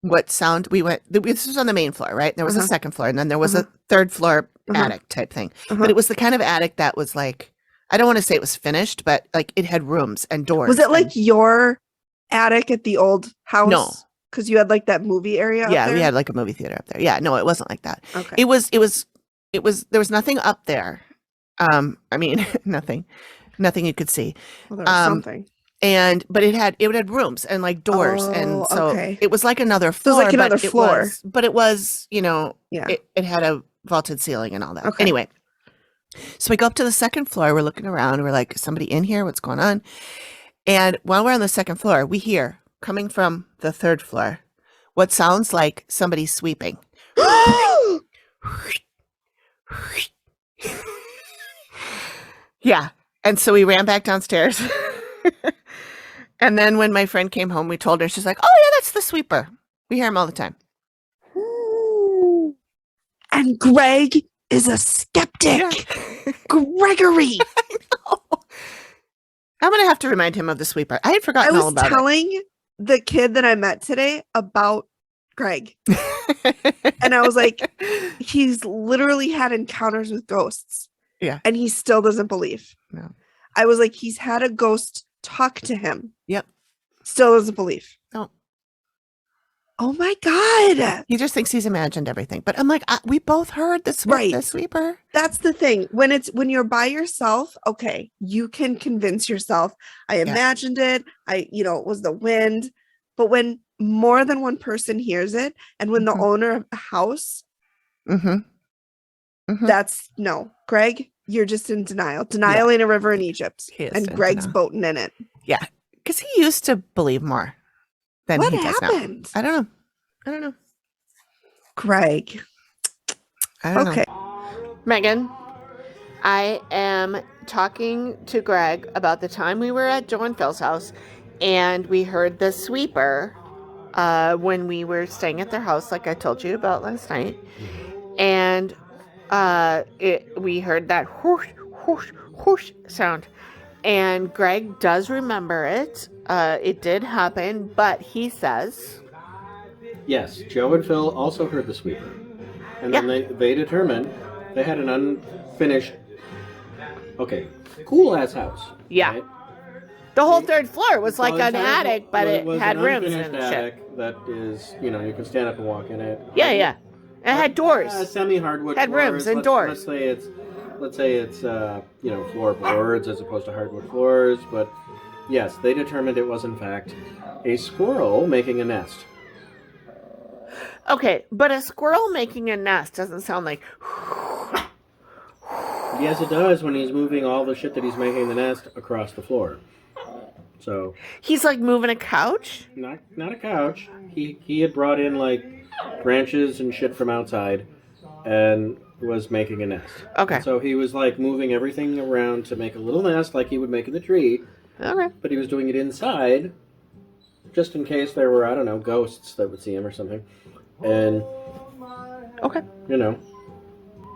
what sound this was on the main floor, right? There was a second floor and then there was a third floor attic type thing. But it was the kind of attic that was like, I don't want to say it was finished, but like it had rooms and doors. Was it like your attic at the old house? No. Because you had like that movie area up Yeah, there? we had like a movie theater up there. Yeah, no, it wasn't like that. Okay. It was there was nothing up there. I mean, nothing you could see. Well, there was something. But it had rooms and like doors. And so it was like another floor. So it was like another floor. But it was, Yeah. it had a vaulted ceiling and all that. Okay. Anyway, so we go up to the second floor. We're looking around. We're like, is somebody in here? What's going on? And while we're on the second floor, we hear coming from the third floor what sounds like somebody sweeping. Yeah. And so we ran back downstairs. And then when my friend came home, we told her, she's like, oh yeah, that's the sweeper. We hear him all the time. And Greg is a skeptic. Yeah. Gregory. I know. I'm going to have to remind him of the sweeper. I had forgotten all I was about telling the kid that I met today about Greg. it. And I was like, he's literally had encounters with ghosts. Yeah. And he still doesn't believe. No. I was like, he's had a ghost talk to him. Yep. Still doesn't believe. No. Oh my God. He just thinks he's imagined everything. But I'm like, we both heard the sweeper. That's the thing. When you're by yourself, okay, you can convince yourself. I imagined it. It was the wind. But when more than one person hears it, and when the owner of the house, that's no. Greg, you're just in denial. Denial ain't a river in Egypt. And Greg's boating in it. Yeah. Because he used to believe more than What he does happened? now. I don't know. Greg. I don't Okay. know. Megan, I am talking to Greg about the time we were at Joe and Phil's house and we heard the sweeper when we were staying at their house, like I told you about last night. And we heard that whoosh, whoosh, whoosh sound. And Greg does remember it. It did happen, but he says... Yes, Joe and Phil also heard the sweeper. And then they determined they had an unfinished, cool-ass house. Yeah. Right? The whole third floor was like Well, an attic, but it was had an rooms unfinished and shit. attic that is, you can stand up and walk in it. Yeah, yeah. It had doors. Semi-hardwood Had floors. rooms and doors. Let's say it's floorboards as opposed to hardwood floors. But yes, they determined it was in fact a squirrel making a nest. Okay, but a squirrel making a nest doesn't sound like... Yes, it does when he's moving all the shit that he's making the nest across the floor. So He's like moving a couch? not a couch. He had brought in like branches and shit from outside and was making a nest. Okay. And so he was like moving everything around to make a little nest like he would make in the tree. Okay. But he was doing it inside just in case there were, I don't know, ghosts that would see him or something. And Okay.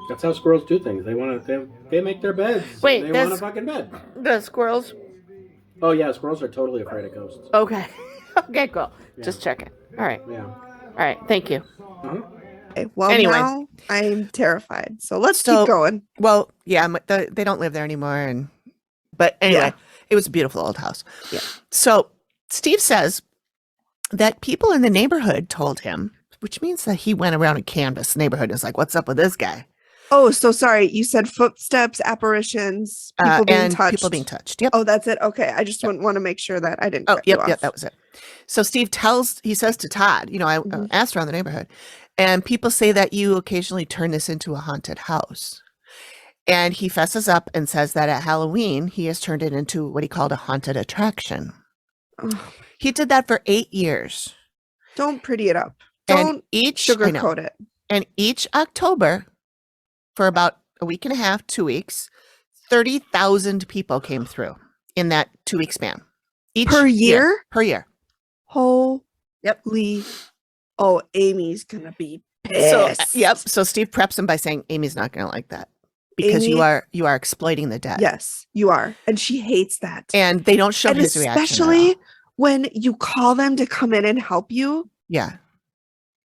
that's how squirrels do things. They make their beds. Wait, they want a fucking bed. The squirrels? Oh yeah, squirrels are totally afraid of ghosts. Okay. Okay, cool. Just checking. All right. Yeah. All right. Thank you. Okay, well, Anyway. now I'm terrified. So let's keep going. Well, yeah, they don't live there anymore. But anyway, it was a beautiful old house. Yeah. So Steve says that people in the neighborhood told him, which means that he went around and canvassed the neighborhood and was like, what's up with this guy? Oh, so sorry. You said footsteps, apparitions, people being touched. People being touched. Yep. Oh, that's it. Okay. I just want to make sure that I didn't. Oh, cut you yep, off. that was it. So Steve says to Todd, I asked around the neighborhood, and people say that you occasionally turn this into a haunted house. And he fesses up and says that at Halloween, he has turned it into what he called a haunted attraction. Oh, He did that for 8 years. don't pretty it up. And Don't sugarcoat it. And each October, for about a week and a half, 2 weeks, 30,000 people came through in that 2-week span. Per year? Per year. Holy. Yep. Oh, Amy's going to be So, pissed. yep. So Steve preps him by saying, Amy's not going to like that because Amy, you are exploiting the dead. Yes, you are. And she hates that. And they don't show his reaction. Especially when you call them to come in and help you. Yeah.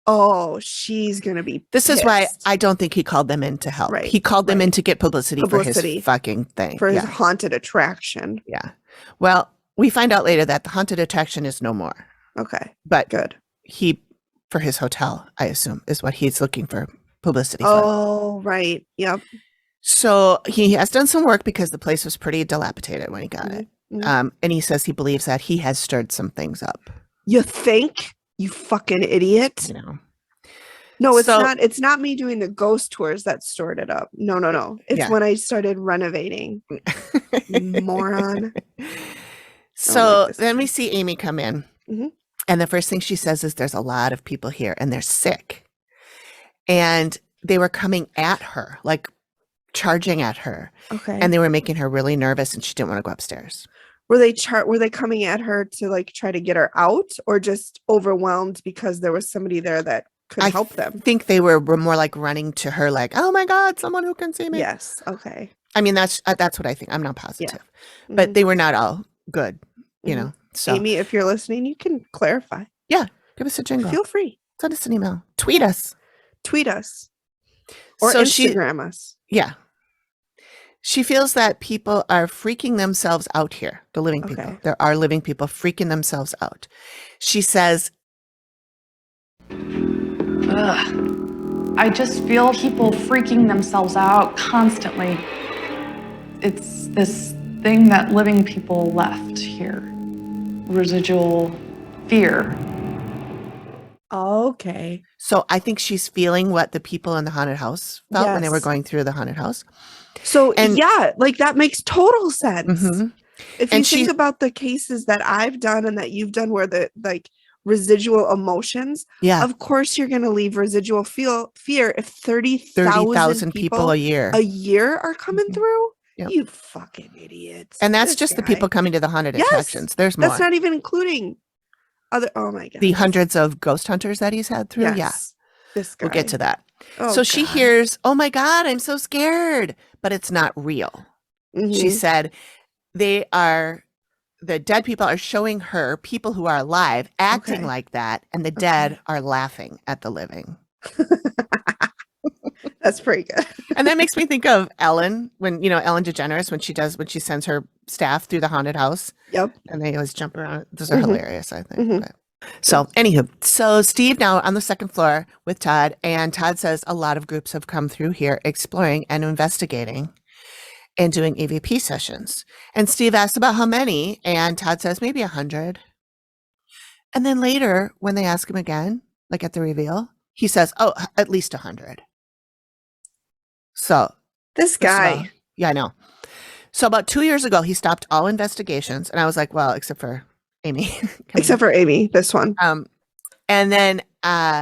Oh, she's going to be This pissed. is why I don't think he called them in to help. Right, He called them in to get publicity for his fucking thing. For his haunted attraction. Yeah. Well, we find out later that the haunted attraction is no more. Okay. But good. He, for his hotel, I assume, is what he's looking for publicity for. Oh, right. Yep. So he has done some work because the place was pretty dilapidated when he got it. Mm-hmm. And he says he believes that he has stirred some things up. You think? You fucking idiot. You know. No, it's not. It's not me doing the ghost tours that stored it up. No. It's when I started renovating. Moron. So then we see Amy come in. Mm-hmm. And the first thing she says is there's a lot of people here and they're sick. And they were coming at her, like charging at her. Okay. And they were making her really nervous and she didn't want to go upstairs. Were they coming at her to like try to get her out or just overwhelmed because there was somebody there that could help them? I think they were more like running to her like, oh my God, someone who can see me. Yes. Okay. I mean, that's what I think. I'm not positive. Yeah. But they were not all good, you know. So Amy, if you're listening, you can clarify. Yeah. Give us a jingle. Feel free. Send us an email. Tweet us. Or Instagram us. Yeah. She feels that people are freaking themselves out here, the living people. Okay. There are living people freaking themselves out. She says, I just feel people freaking themselves out constantly. It's this thing that living people left here. Residual fear. Okay. So I think she's feeling what the people in the haunted house felt when they were going through the haunted house. So yeah, like that makes total sense. Mm-hmm. If you think about the cases that I've done and that you've done where the like residual emotions, of course you're going to leave residual fear if 30,000 people a year are coming through. Yep. You fucking idiots. And that's just the people coming to the haunted attractions. There's more. That's not even including other, oh my God. The hundreds of ghost hunters that he's had through. Yes. Yeah. This guy. We'll get to that. Oh, so she hears, oh my God, I'm so scared. But it's not real. Mm-hmm. She said the dead people are showing her people who are alive acting like that. And the dead are laughing at the living. That's pretty good. And that makes me think of Ellen, when, Ellen DeGeneres, when she sends her staff through the haunted house. Yep. And they always jump around. Those are hilarious, I think. So anywho, so Steve now on the second floor with Todd, and Todd says a lot of groups have come through here exploring and investigating and doing EVP sessions. And Steve asks about how many, and Todd says maybe 100. And then later, when they ask him again, like at the reveal, he says, oh, at least 100. So this guy. Yeah, I know. So about 2 years ago, he stopped all investigations. And I was like, well, except for Amy. Except for Amy, this one. And then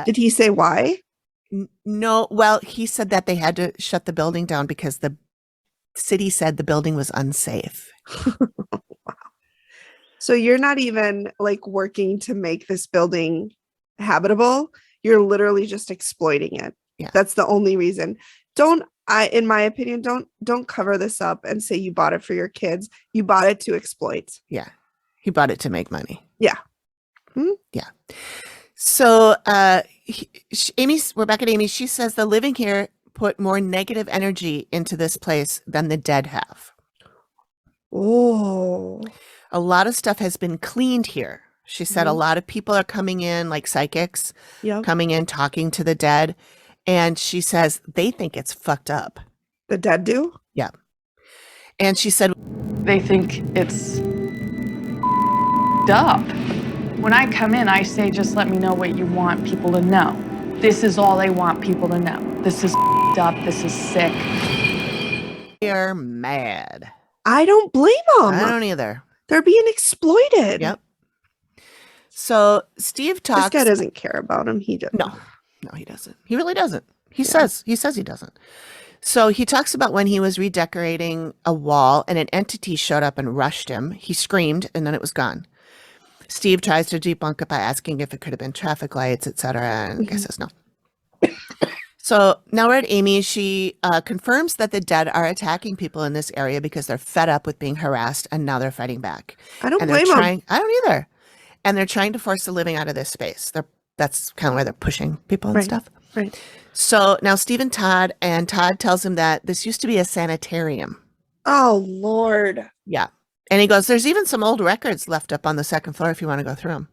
did he say why? No. Well, he said that they had to shut the building down because the city said the building was unsafe. Wow. So you're not even like working to make this building habitable. You're literally just exploiting it. Yeah. That's the only reason. In my opinion, don't cover this up and say you bought it for your kids. You bought it to exploit. Yeah. He bought it to make money. Yeah. Yeah. So we're back at Amy. She says the living here put more negative energy into this place than the dead have. Oh. A lot of stuff has been cleaned here. She said a lot of people are coming in, like psychics, coming in, talking to the dead. And she says they think it's fucked up. The dead do? Yeah. And she said they think it's up. When I come in, I say, just let me know what you want people to know. This is all they want people to know. This is up. This is sick. They're mad. I don't blame them. I don't either. They're being exploited. Yep. So Steve This talks. guy doesn't care about him. He does. No, he doesn't. He really doesn't. He says he doesn't. So he talks about when he was redecorating a wall and an entity showed up and rushed him. He screamed and then it was gone. Steve tries to debunk it by asking if it could have been traffic lights, etc. And the guy says no. So now we're at Amy. She confirms that the dead are attacking people in this area because they're fed up with being harassed and now they're fighting back. I don't And blame them. I don't either. And they're trying to force the living out of this space. That's kind of why they're pushing people and stuff. Right. So now Steve and Todd tells him that this used to be a sanitarium. Oh, Lord. Yeah. And he goes, there's even some old records left up on the second floor if you want to go through them.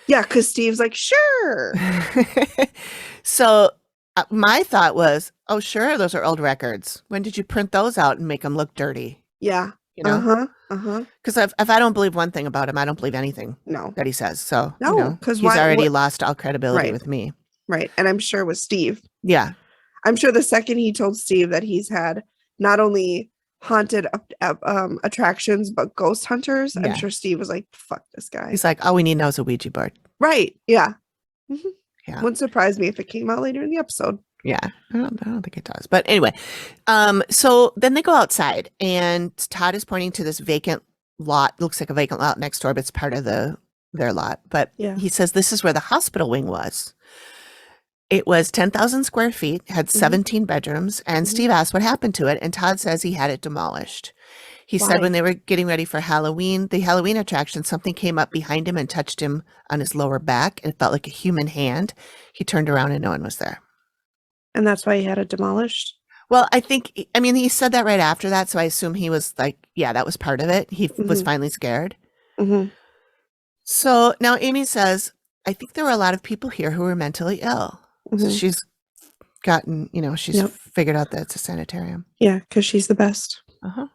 Yeah, because Steve's like, sure. So my thought was, oh, sure, those are old records. When did you print those out and make them look dirty? Yeah. You know? Uh-huh. Uh-huh. Because if I don't believe one thing about him, I don't believe anything No. that he says. So, No, 'cause he's already lost all credibility Right. with me. Right. And I'm sure with Steve. Yeah. I'm sure the second he told Steve that he's had not only haunted attractions, but ghost hunters, Yeah. I'm sure Steve was like, fuck this guy. He's like, all we need now is a Ouija board. Right. Yeah. Yeah. Wouldn't surprise me if it came out later in the episode. Yeah, I don't think it does. But anyway, so then they go outside and Todd is pointing to this vacant lot. Looks like a vacant lot next door, but it's part of their lot. But Yeah. he says this is where the hospital wing was. It was 10,000 square feet, had 17 bedrooms, and Steve asked what happened to it, and Todd says he had it demolished. He said Why? when they were getting ready for Halloween, the Halloween attraction, something came up behind him and touched him on his lower back, and it felt like a human hand. He turned around and no one was there. And that's why he had it demolished. Well, I mean, he said that right after that, so I assume he was like, yeah, that was part of it. He was finally scared. Mm-hmm. So now Amy says, I think there were a lot of people here who were mentally ill. So she's gotten, she's figured out that it's a sanitarium. Yeah, because she's the best. Uh-huh.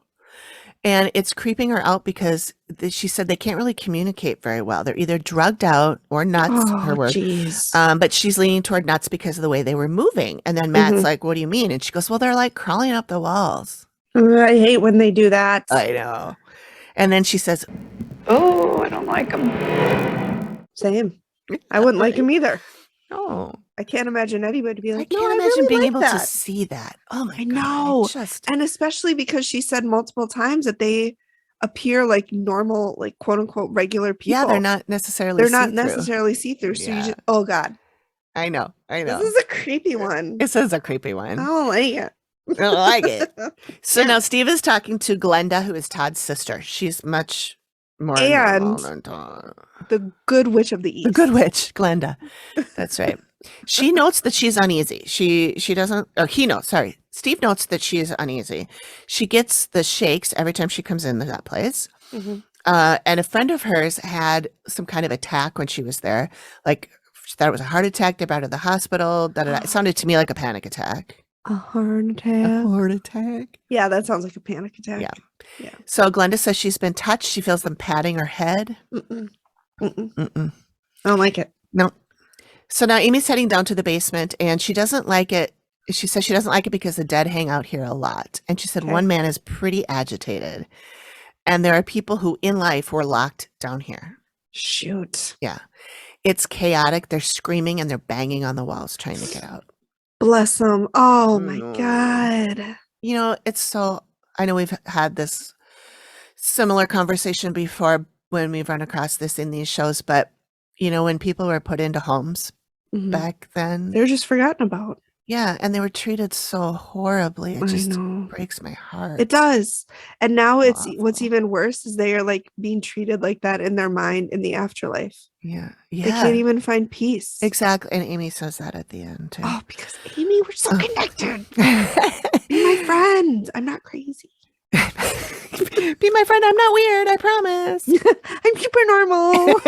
And it's creeping her out because she said they can't really communicate very well. They're either drugged out or nuts, her word. Jeez. But she's leaning toward nuts because of the way they were moving. And then Matt's like, what do you mean? And she goes, well, they're like crawling up the walls. I hate when they do that. I know. And then she says, Oh, I don't like them. Same. I wouldn't like him either. oh, I can't imagine anybody to be I like, can't no, I imagine really being like able that. to see that. Oh my I God. know. Just, And especially because she said multiple times that they appear like normal, like quote unquote regular people. yeah, they're not necessarily see-through. So Yeah. you just, oh God. I know. This is a creepy one. This is a creepy one. I don't like it. I don't like it. So now Steve is talking to Glenda, who is Todd's sister. She's much more And normal than Todd. The good witch of the east. The good witch, Glenda. That's right. She notes that she's uneasy. She doesn't, or he notes, sorry. Steve notes that she is uneasy. She gets the shakes every time she comes into that place. Mhm. And a friend of hers had some kind of attack when she was there. Like, she thought it was a heart attack. They brought her to the hospital. It sounded to me like a panic attack. A heart A attack. heart attack. Yeah, that sounds like a panic attack. Yeah. So Glenda says she's been touched. She feels them patting her head. Mm-mm. Mm-mm. Mm-mm. I don't like it. No. So now Amy's heading down to the basement and she doesn't like it. She says she doesn't like it because the dead hang out here a lot. And she said Okay. one man is pretty agitated. And there are people who in life were locked down here. Shoot. Yeah. It's chaotic. They're screaming and they're banging on the walls trying to get out. Bless them. Oh my No. God. It's so, I know we've had this similar conversation before when we've run across this in these shows, but when people were put into homes Mhm. back then, They're just forgotten about. yeah, and they were treated so horribly. It I just know. breaks my heart. It does. And now what's Awful. even worse is they are like being treated like that in their mind in the afterlife. Yeah. They can't even find peace. Exactly. And Amy says that at the end too. Oh, because Amy, we're so Oh. connected. Be my friend. I'm not crazy. Be my friend. I'm not weird. I promise. I'm super normal.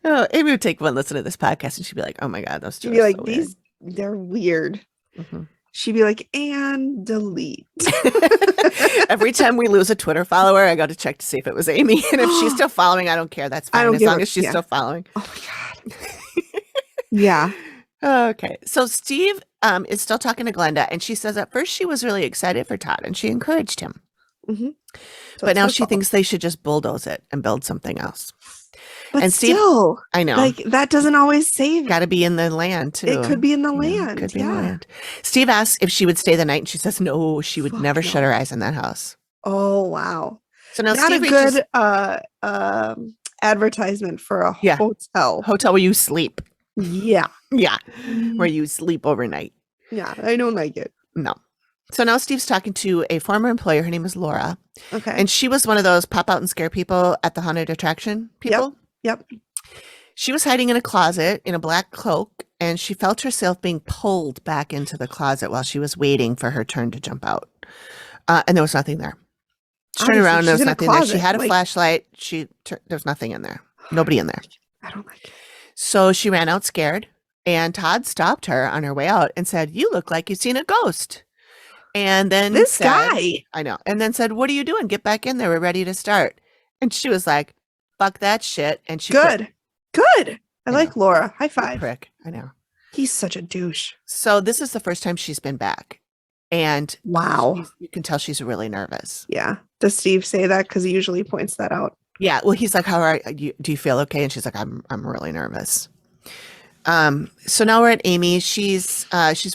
Oh, Amy would take one listen to this podcast and she'd be like, "Oh my God, those two She'd be are like, so these, they're weird. weird." Mhm. She'd be like, and delete. Every time we lose a Twitter follower, I go to check to see if it was Amy, and if she's still following, I don't care. That's I fine don't as give long a- as she's yeah. still following. Oh my God. Yeah. Okay, so Steve is still talking to Glenda, and she says at first she was really excited for Todd, and she encouraged him. Mm-hmm. But now she thinks they should just bulldoze it and build something else. But and Steve, still, I know, like that doesn't always save. Got to be in the land too. It could be in the You know, land. could be in the land. Steve asks if she would stay the night, and she says no, she would never shut her eyes in that house. Oh wow! So now not Steve a good advertisement for a hotel where you sleep. Yeah, where you sleep overnight. Yeah, I don't like it. No. So now Steve's talking to a former employer. Her name is Laura. Okay. And she was one of those pop out and scare people at the haunted attraction people. Yep. She was hiding in a closet in a black cloak, and she felt herself being pulled back into the closet while she was waiting for her turn to jump out. And there was nothing there. She turned around, there was nothing there. She had a flashlight. There was nothing in there. Nobody in there. I don't like it. So she ran out scared, and Todd stopped her on her way out and said, "You look like you've seen a ghost." And then this guy, I know, and then said, "What are you doing? Get back in there. We're ready to start." And she was like, "Fuck that shit." And she good. I like Laura. High five. Prick. I know. He's such a douche. So this is the first time she's been back, and wow, you can tell she's really nervous. Yeah. Does Steve say that? Because he usually points that out. Yeah. Well, he's like, "How are you? Do you feel okay?" And she's like, "I'm really nervous." So now we're at Amy. She's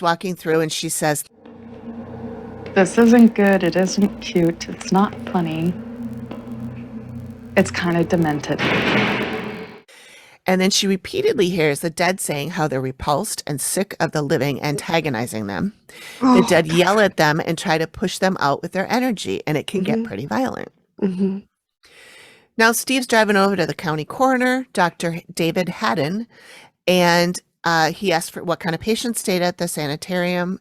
walking through, and she says, "This isn't good. It isn't cute. It's not funny. It's kind of demented." And then she repeatedly hears the dead saying how they're repulsed and sick of the living antagonizing them. The dead yell at them and try to push them out with their energy, and it can get pretty violent. Mm-hmm. Now Steve's driving over to the county coroner, Dr. David Haddon, and he asked for what kind of patients stayed at the sanatorium.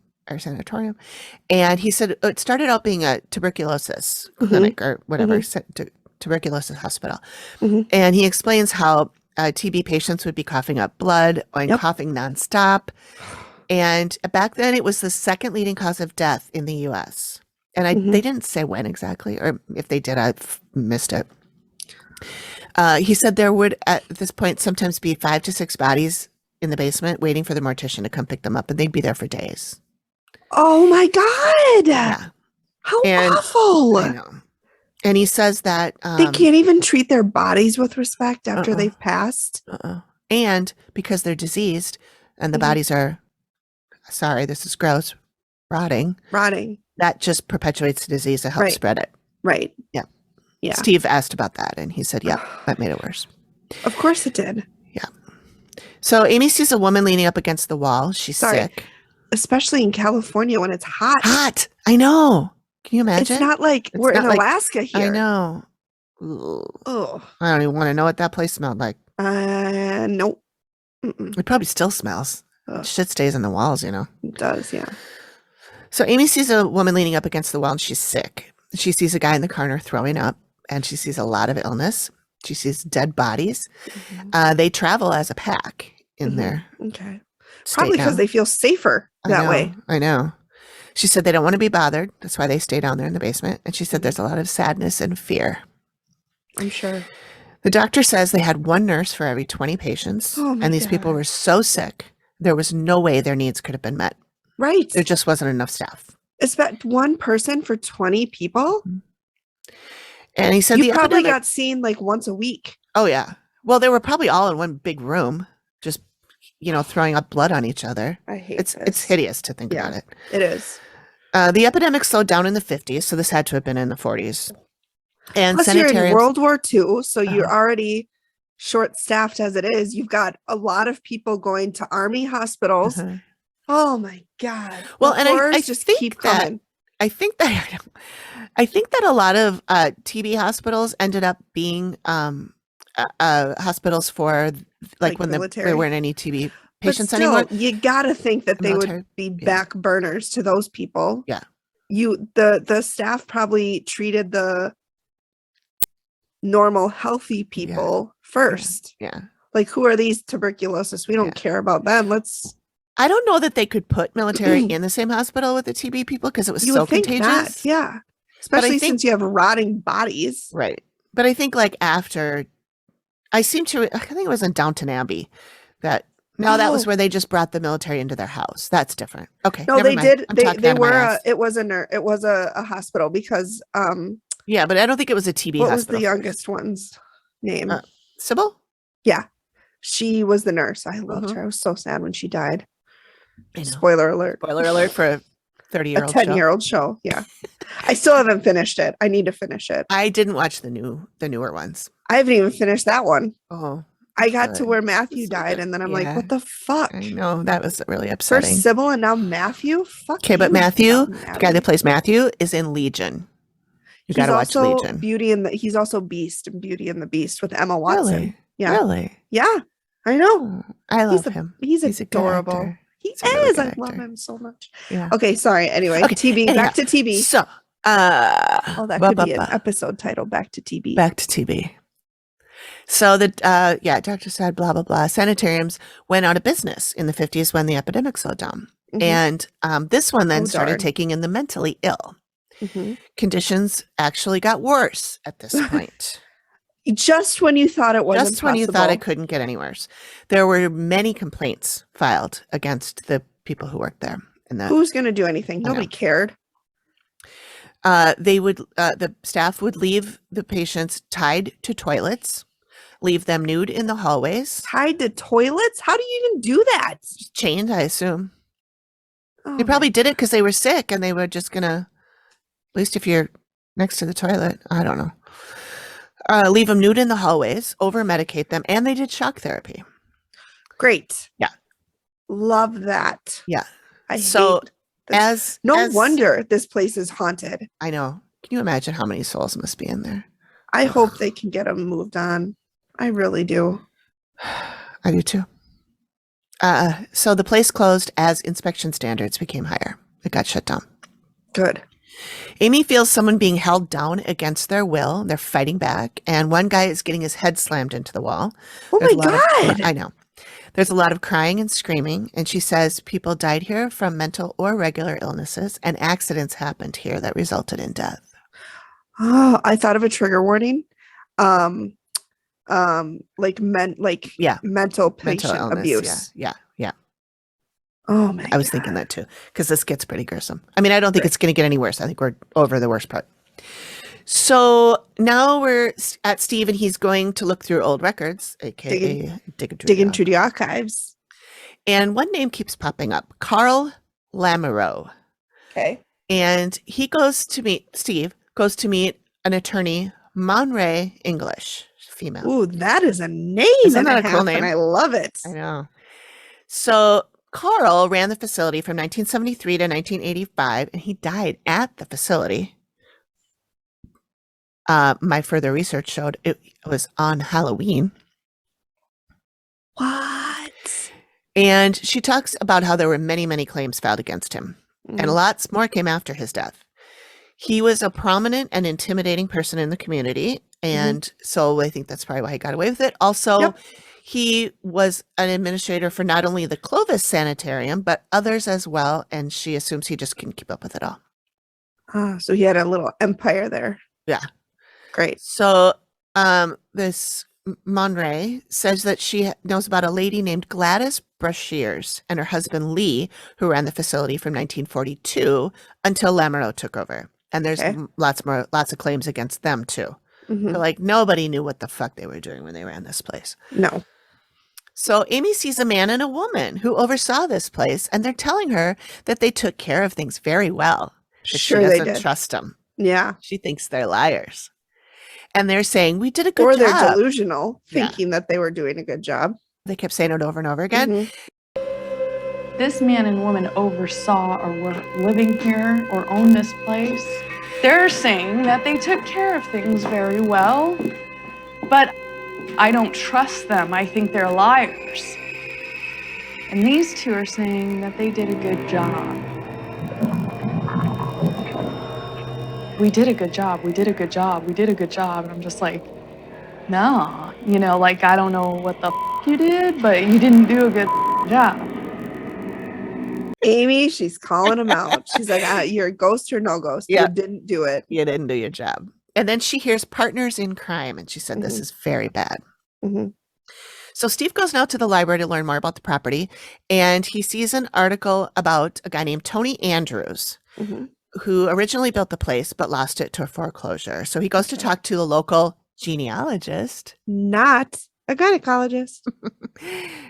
And he said it started out being a tuberculosis clinic or whatever, tuberculosis hospital. And he explains how TB patients would be coughing up blood and coughing nonstop. And back then it was the second leading cause of death in the U.S. And they didn't say when exactly, or if they did, I've missed it. He said there would at this point sometimes be 5 to 6 bodies in the basement waiting for the mortician to come pick them up, and they'd be there for days. Oh my God. Yeah. How awful. I know. And he says that they can't even treat their bodies with respect after they've passed. And because they're diseased and the bodies are, sorry, this is gross, rotting. That just perpetuates the disease to help spread it. Right. Yeah. Yeah. Steve asked about that, and he said, yeah, that made it worse. Of course it did. Yeah. So Amy sees a woman leaning up against the wall. She's sick. Especially in California when it's hot. Hot. I know. Can you imagine? It's not like we're in Alaska here. I know. Oh, I don't even want to know what that place smelled like. Nope. It probably still smells. Shit stays in the walls, you know. It does, yeah. So Amy sees a woman leaning up against the wall, and she's sick. She sees a guy in the corner throwing up, and she sees a lot of illness. She sees dead bodies. They travel as a pack in there. Okay. Probably because they feel safer that way. I know. She said they don't want to be bothered. That's why they stay down there in the basement. And she said there's a lot of sadness and fear. I'm sure. The doctor says they had one nurse for every 20 patients. And these people were so sick, there was no way their needs could have been met. Right. There just wasn't enough staff. Is that one person for 20 people? And he said you probably got seen like once a week. Oh, yeah. Well, they were probably all in one big room, just, throwing up blood on each other. I hate it. It's hideous to think about it. It is. The epidemic slowed down in the 50s, so this had to have been in the 40s. And plus you're in World War II, so you're already short-staffed as it is. You've got a lot of people going to army hospitals. Oh my God. Well, and I just think keep coming. I think that a lot of TB hospitals ended up being hospitals for like when there weren't any TB patients anymore. You gotta think that they would be back burners to those people. Yeah. The staff probably treated the normal healthy people first. Yeah. Like, who are these tuberculosis? We don't care about them. I don't know that they could put military in the same hospital with the TB people because it was so contagious. Yeah. Especially since you have rotting bodies. Right. But I think like after I think it was in Downton Abbey that No, that was Oh. where they just brought the military into their house. That's different. Okay. No, never they mind. did. I'm They talking they out of my were ass. it was a hospital because Yeah, but I don't think it was a TB what was hospital. the youngest one's name? Sybil? Yeah. She was the nurse. I loved Mhm. her. I was so sad when she died. I know. Spoiler alert. Spoiler alert for a A 30-year-old show. 10-year-old show. Yeah. I still haven't finished it. I need to finish it. I didn't watch the newer ones. I haven't even finished that one. Oh, I got to good. where Matthew So died, good. and then I'm like, Yeah. what the fuck? I know that was really First upsetting. Sybil and now Matthew? Fuck Okay, but you, Matthew, Downton the guy Abbey. that plays Matthew, is in Legion. You got to watch also Legion. he's also Beast in Beauty and the Beast with Emma Watson. Really? Yeah. Really? Yeah. I know. Oh, I love him. He's a good adorable. actor. He He's a really is. good I love actor. him so much. Yeah. Okay, sorry. Anyway, Okay, TB. anyhow, Back to TB. So, Oh, that could be an episode title. Back to TB. Back to TB. So doctor said blah blah blah. Sanitariums went out of business in the 50s when the epidemic slowed down, Mhm. and this one then Oh, started darn. taking in the mentally ill. Mhm. Conditions actually got worse at this point. Just when you thought it wasn't Just when you thought it possible. couldn't get any worse, there were many complaints filed against the people who worked there. And Who's going to do anything? I Nobody know. cared. the staff would leave the patients tied to toilets, leave them nude in the hallways, Tied to toilets? How do you even do that? chained, I assume. Oh They my- probably did it because they were sick and they were just gonna, at least if you're next to the toilet, I don't know. Leave them nude in the hallways, over medicate them, and they did shock therapy. Great. Yeah. Love that. Yeah. I So hate this. No as wonder this place is haunted. I know. Can you imagine how many souls must be in there? I hope they can get them moved on. I really do. I do too. So the place closed as inspection standards became higher. It got shut down. Good. Amy feels someone being held down against their will. They're fighting back, and one guy is getting his head slammed into the wall. Oh There's my a lot of- God. I know. There's a lot of crying and screaming, and she says people died here from mental or regular illnesses, and accidents happened here that resulted in death. Oh, I thought of a trigger warning. Like Yeah. mental Mental patient illness. abuse. Yeah. Oh my I was God. thinking that too, because this gets pretty gruesome. I mean, I don't think Right. it's going to get any worse. I think we're over the worst part. So now we're at Steve, and he's going to look through old records, aka Digging through the archives. And one name keeps popping up, Carl Lamoureux. Okay. And Steve goes to meet an attorney, Monray English, female. Ooh, that is a name. Isn't and that a a cool half, name? And I love it. I know. So Carl ran the facility from 1973 to 1985, and he died at the facility. My further research showed it was on Halloween. What? And she talks about how there were many, many claims filed against him, and lots more came after his death. He was a prominent and intimidating person in the community, and so I think that's probably why he got away with it. Also, Yep. he was an administrator for not only the Clovis Sanitarium, but others as well, and she assumes he just couldn't keep up with it all. So he had a little empire there. Yeah. Great. So this Monray says that she knows about a lady named Gladys Brashears and her husband Lee, who ran the facility from 1942 until Lamoureux took over. And there's Okay. lots of claims against them too. Mhm. But like nobody knew what the fuck they were doing when they ran this place. No. So Amy sees a man and a woman who oversaw this place, and they're telling her that they took care of things very well. But Sure she they doesn't did. trust them. Yeah. She thinks they're liars. And they're saying, we did a good Or job. they're delusional, Yeah. thinking that they were doing a good job. They kept saying it over and over again. Mhm. This man and woman oversaw or were living here or owned this place. They're saying that they took care of things very well, but I don't trust them. I think they're liars. And these two are saying that they did a good job. We did a good job, we did a good job, we did a good job. And I'm just like, no, like I don't know what the you did, but you didn't do a good job. Amy, she's calling him out. She's like, you're a ghost or no ghost. Yeah. You didn't do it. You didn't do your job. And then she hears partners in crime, and she said, this is very bad. Mhm. So Steve goes now to the library to learn more about the property, and he sees an article about a guy named Tony Andrews, Mhm. who originally built the place but lost it to a foreclosure. So he goes to Okay. talk to the local genealogist. Not a gynecologist.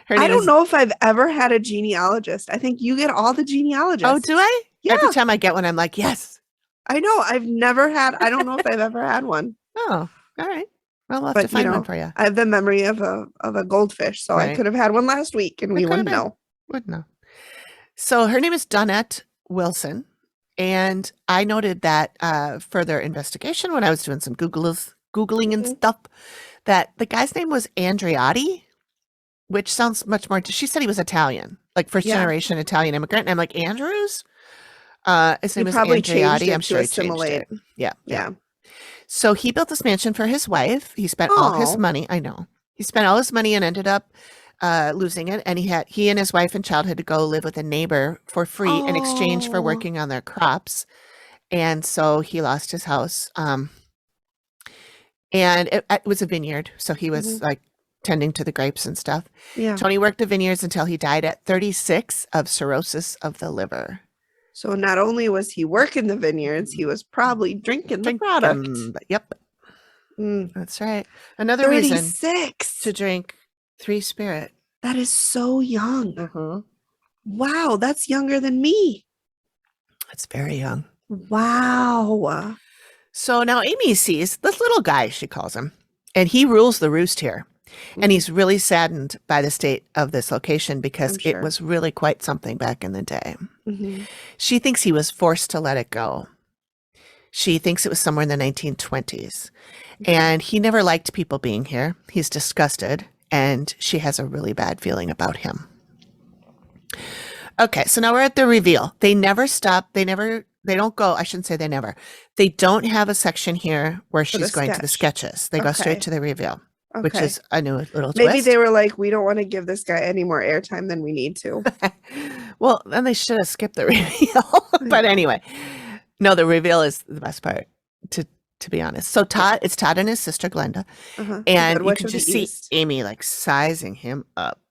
Her I name don't is. know if I've ever had a genealogist. I think you get all the genealogists. Oh, do I? Yeah. Every time I get one, I'm like, yes. I know. I've never had. I don't know if I've ever had one. Oh, all right. Well, we'll have But to find one for you. I have the memory of a goldfish, so I Right. could have had one last week, and we could have wouldn't been. know. Wouldn't know. So her name is Donette Wilson, and I noted that further investigation when I was doing some Googling and Mhm. stuff, that the guy's name was Andreotti, which sounds much more. She said he was Italian, like first Yeah. generation Italian immigrant. And I'm like, Andrews? His He name is probably changed Andreotti. it I'm to sure he changed assimilate. it. Yeah. Yeah. So he built this mansion for his wife. He spent all his Oh. money. I know. He spent all his money and ended up losing it. And he and his wife and child had to go live with a neighbor for free in exchange for Oh. working on their crops. And so he lost his house. And it was a vineyard. So he was like tending to the grapes and stuff. Yeah. Tony worked the vineyards until he died at 36 of cirrhosis of the liver. So not only was he working the vineyards, he was probably drinking the product. Yep. Mm. That's right. Another reason 36. to drink 3 Spirit. That is so young. Mm-hmm. Wow, that's younger than me. It's very young. Wow. So now Amy sees this little guy, she calls him, and he rules the roost here. And he's really saddened by the state of this location because I'm sure. it was really quite something back in the day. Mhm. She thinks he was forced to let it go. She thinks it was somewhere in the 1920s. And he never liked people being here. He's disgusted, and she has a really bad feeling about him. Okay, so now we're at the reveal. They never stop. They don't go. I shouldn't say they never. They don't have a section here where For the she's going to the sketch. sketches. They go Okay. straight to the reveal, which Okay. is a new little Maybe twist. they were like, we don't want to give this guy any more airtime than we need to. Well, then they should have skipped the reveal. But anyway, no, the reveal is the best part, to be honest. So it's Todd and his sister Glenda, Uh-huh. and Good you Witch can of the just see East. Amy like sizing him up.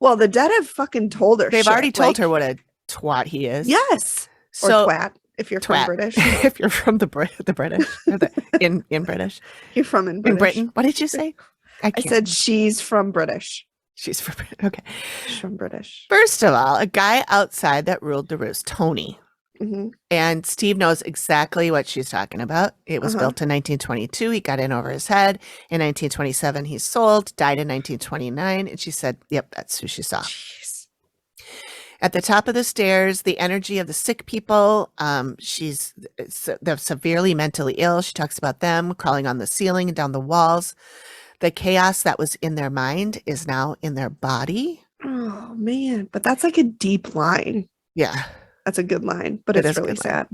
Well, the dead have fucking told her. They've shit. already told Like, her what a twat he is. Yes. So or twat if you're twat. from British. If you're from the British, or in British, You're from in in Britain. What did you say? I can't said remember. she's from British. She's from Britain. Okay. She's from British. First of all, a guy outside that ruled the roost, Tony. Hmm. And Steve knows exactly what she's talking about. It was built in 1922. He got in over his head. In 1927, he sold, died in 1929. And she said, yep, that's who she saw. Jeez. At the top of the stairs, the energy of the sick people. They're severely mentally ill. She talks about them crawling on the ceiling and down the walls. The chaos that was in their mind is now in their body. Oh, man. But that's like a deep line. Yeah. That's a good line, but It it's is a really good line. sad.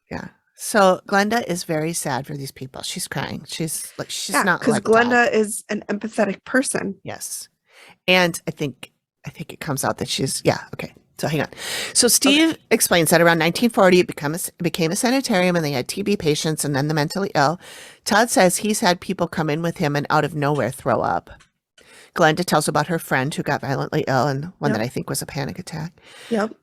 Yeah. So Glenda is very sad for these people. She's crying. She's not because like Glenda Todd. is an empathetic person. Yes. And I think it comes out that she's, okay. So hang on. So Steve explains that around 1940, it became a sanitarium and they had TB patients and then the mentally ill. Todd says he's had people come in with him and out of nowhere throw up. Glenda tells about her friend who got violently ill and one that I think was a panic attack. Yep.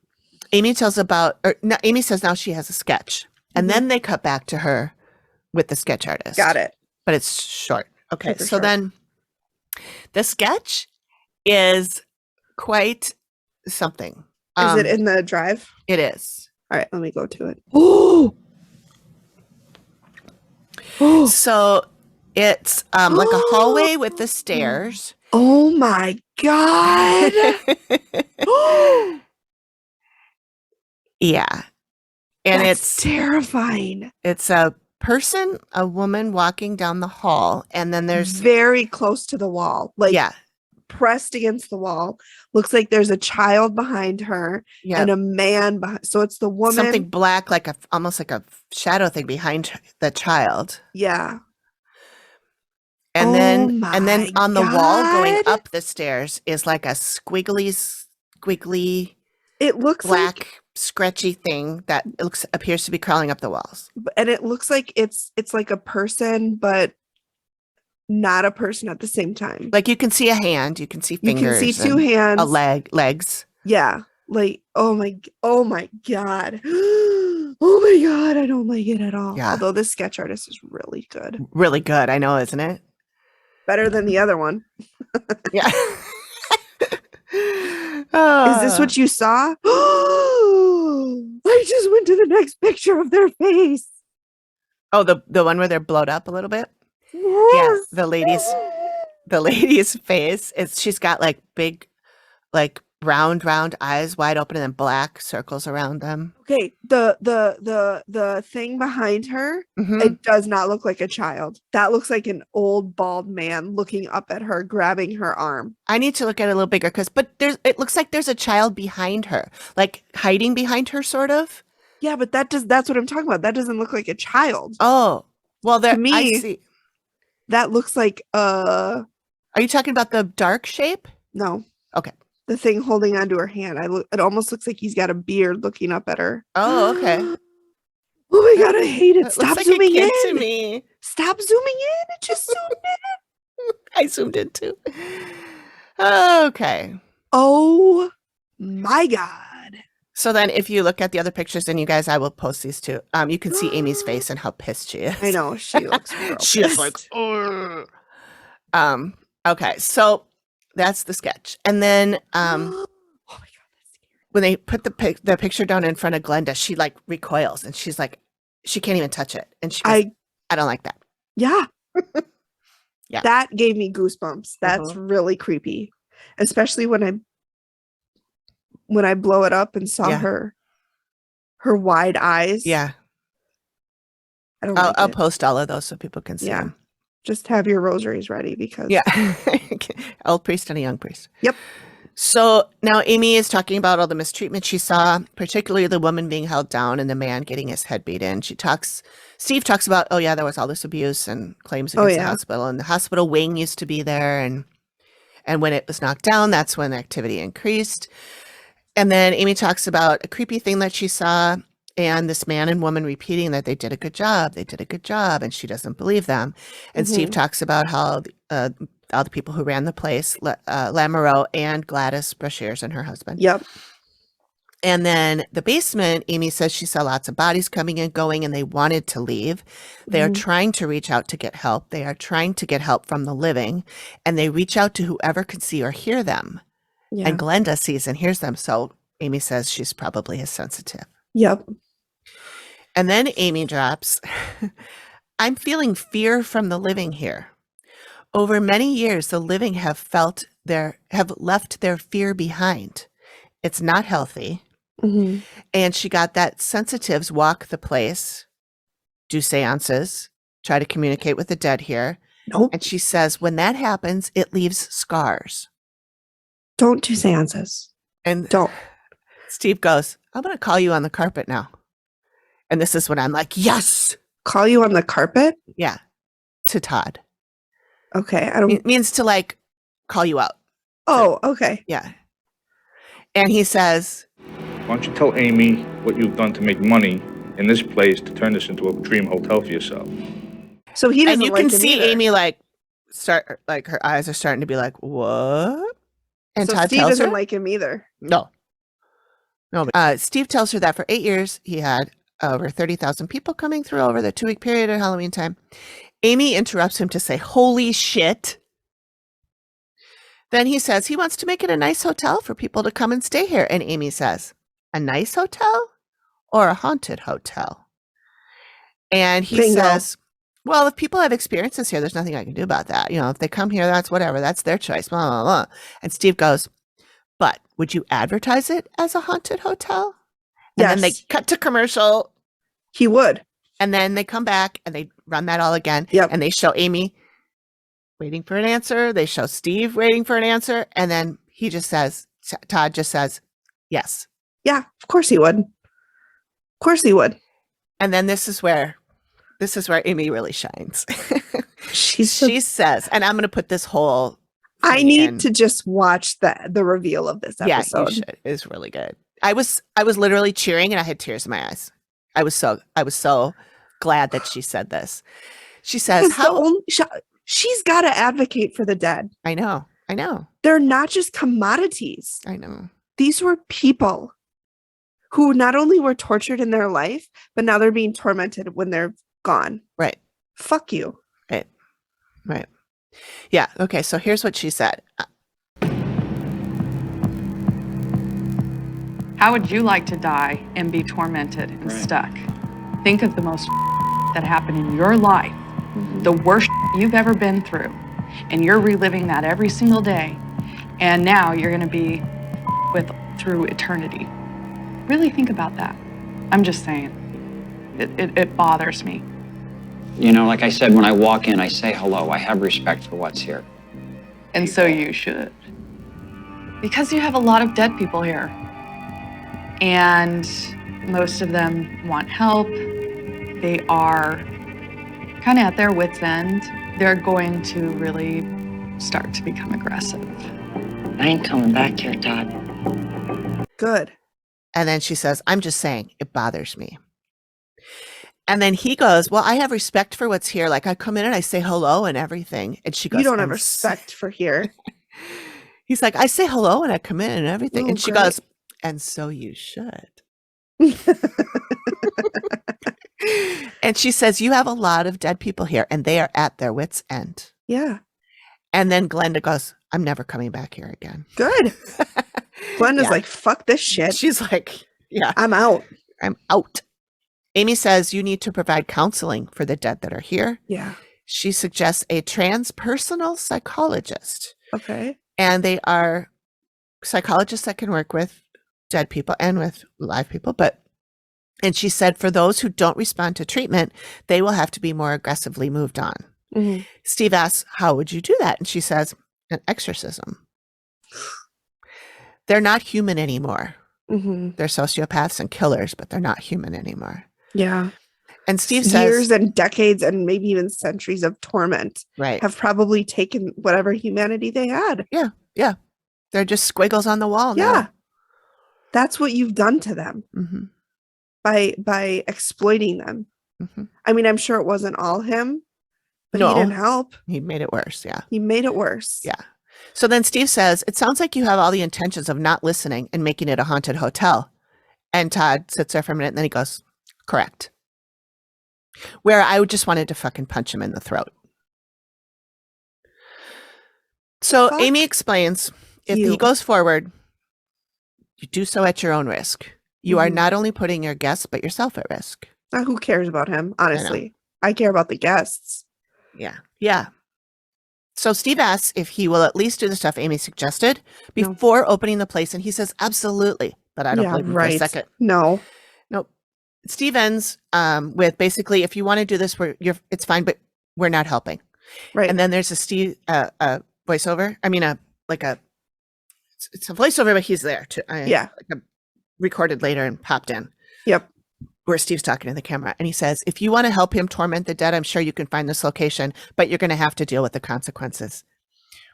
Amy says now she has a sketch. And then they cut back to her with the sketch artist. Got it. But it's short. Okay. Super So short. then the sketch is quite something. Is it in the drive? It is. All right, let me go to it. Oh. So it's like a hallway with the stairs. Oh my God. Yeah. And That's terrifying. it's a woman walking down the hall, and then there's Very close to the wall. Like pressed against the wall. Looks like there's a child behind her and a man behind. So it's the woman. something black, like almost like a shadow thing behind the child. Yeah. And then on the wall going God. up the stairs is like a squiggly It looks black like, scratchy thing that appears to be crawling up the walls. and it looks like it's like a person, but not a person at the same time. Like you can see a hand, you can see You fingers, can see two and hands. a legs. Yeah. Like, oh my God. Oh my God. I don't like it at all. Yeah. Although this sketch artist is really good. Really good, I know, isn't it? Better than the other one. Yeah. Is this what you saw? I just went to the next picture of their face. Oh, the one where they're blowed up a little bit? Yeah, Yes. the lady's face is, she's got like big, like round eyes wide open and then black circles around them. Okay, the thing behind her, Mhm. it does not look like a child. That looks like an old bald man looking up at her, grabbing her arm. I need to look at it a little bigger but it looks like there's a child behind her, like hiding behind her, sort of. Yeah, but that's what I'm talking about. That doesn't look like a child. Oh, well, there, me, I see. That looks like Are you talking about the dark shape? no. Okay. The thing holding onto her hand. It almost looks like he's got a beard looking up at her. Oh, okay. Oh my God, I hate it. It Stop looks like a zooming kid in. to me. Stop zooming in. It just zoomed in. I zoomed in too. Okay. Oh my God. So then if you look at the other pictures, and you guys, I will post these too. You can see Amy's face and how pissed she is. I know. She looks real She's like, pissed. "Ugh." Okay, so that's the sketch. And then Oh my God, that's scary. when they put the picture down in front of Glenda, she like recoils and she's like, she can't even touch it. And she goes, I don't like that. Yeah. Yeah. That gave me goosebumps. That's really creepy. Especially when I blow it up and saw Yeah. her wide eyes. Yeah. I don't like I'll it. post all of those so people can see Yeah. them. Just have your rosaries ready because Yeah. Old priest and a young priest. Yep. So now Amy is talking about all the mistreatment she saw, particularly the woman being held down and the man getting his head beat in. Steve talks about, oh yeah, there was all this abuse and claims against the hospital, and the hospital wing used to be there. And when it was knocked down, that's when activity increased. And then Amy talks about a creepy thing that she saw, and this man and woman repeating that they did a good job, and she doesn't believe them. And Steve talks about how all the people who ran the place, Lamoureux and Gladys Brashears and her husband. Yep. And then the basement, Amy says she saw lots of bodies coming and going, and they wanted to leave. They are trying to reach out to get help. They are trying to get help from the living, and they reach out to whoever can see or hear them. Yeah. And Glenda sees and hears them. So Amy says she's probably as sensitive. Yep. And then Amy drops, I'm feeling fear from the living here. Over many years, the living have left their fear behind. It's not healthy. Mm-hmm. And she got that sensitives walk the place, do seances, try to communicate with the dead here. Nope. And she says, when that happens, it leaves scars. Don't do seances. And Don't. Steve goes, I'm going to call you on the carpet now. And this is when I'm like, yes. Call you on the carpet? Yeah. To Todd. Okay. I don't. It means to like call you out. Oh, okay. Yeah. And he says, why don't you tell Amy what you've done to make money in this place to turn this into a dream hotel for yourself? So he doesn't. And you like can him see either. Amy like start, like her eyes are starting to be like, what? And So Todd Steve tells doesn't her, like him either. no. Steve tells her that for 8 years, he had over 30,000 people coming through over the 2-week period at Halloween time. Amy interrupts him to say, holy shit. Then he says he wants to make it a nice hotel for people to come and stay here. And Amy says, a nice hotel or a haunted hotel? And he Bingo. says, well, if people have experiences here, there's nothing I can do about that. You know, if they come here, that's whatever. That's their choice. Blah, blah, blah. And Steve goes, but would you advertise it as a haunted hotel? And then they Yes. cut to commercial. He would. And then they come back and they run that all again. Yep. And they show Amy waiting for an answer. They show Steve waiting for an answer. And then he just says, Todd just says, yes. Yeah, of course he would. Of course he would. And then this is where Amy really shines. She She says, and I'm going to put this whole I thing need in. to just watch the reveal of this Yeah, episode. you should. It's really good. I was literally cheering and I had tears in my eyes. I was so glad that she said this. She says, Because the how only She's got to advocate for the dead. I know. They're not just commodities. I know. These were people who not only were tortured in their life, but now they're being tormented when they're gone. Right. Fuck you. Right. Yeah. Okay. So here's what she said. How would you like to die and be tormented and stuck? Think of the most that happened in your life, the worst you've ever been through, and you're reliving that every single day, and now you're going to be with through eternity. Really think about that. I'm just saying, it bothers me. You know, like I said, when I walk in, I say hello. I have respect for what's here. And so you should. Because you have a lot of dead people here. And most of them want help. They are kind of at their wits' end. They're going to really start to become aggressive. I ain't coming back here, Todd. Good. And then she says, I'm just saying, it bothers me. And then he goes, well, I have respect for what's here. Like I come in and I say hello and everything. And she goes, You don't have "I'm respect for here." He's like, I say hello and I come in and everything. Oh, And she great. goes, and so you should. And she says, you have a lot of dead people here and they are at their wits' end. Yeah. And then Glenda goes, I'm never coming back here again. Good. Glenda's Yeah. like, fuck this shit. She's like, yeah, I'm out. I'm out. Amy says you need to provide counseling for the dead that are here. Yeah. She suggests a transpersonal psychologist. Okay. And they are psychologists that can work with dead people and with live people. And she said for those who don't respond to treatment, they will have to be more aggressively moved on. Mm-hmm. Steve asks, how would you do that? And she says, an exorcism. They're not human anymore. Mm-hmm. They're sociopaths and killers, but they're not human anymore. Yeah. And Steve Years says, and decades and maybe even centuries of torment right. have probably taken whatever humanity they had. Yeah. They're just squiggles on the wall Yeah. now. That's what you've done to them Mm-hmm. by exploiting them. Mm-hmm. I mean, I'm sure it wasn't all him, but he No. didn't help. He made it worse. Yeah. He made it worse. Yeah. So then Steve says, it sounds like you have all the intentions of not listening and making it a haunted hotel. And Todd sits there for a minute and then he goes, correct. Where I just wanted to fucking punch him in the throat. So Fuck Amy explains, if you. he goes forward, you do so at your own risk. You are Mhm. not only putting your guests, but yourself at risk. Who cares about him? Honestly, I care about the guests. Yeah. Yeah. So Steve asks if he will at least do the stuff Amy suggested No. before opening the place. And he says, absolutely. But I don't believe him for a second. No. Nope. Steve ends with basically, if you want to do this, it's fine, but we're not helping. Right. And then there's a Steve voiceover. I mean, it's a voiceover, but he's there too. Yeah. Recorded later and popped in. Yep. Where Steve's talking to the camera. And he says, if you want to help him torment the dead, I'm sure you can find this location, but you're going to have to deal with the consequences,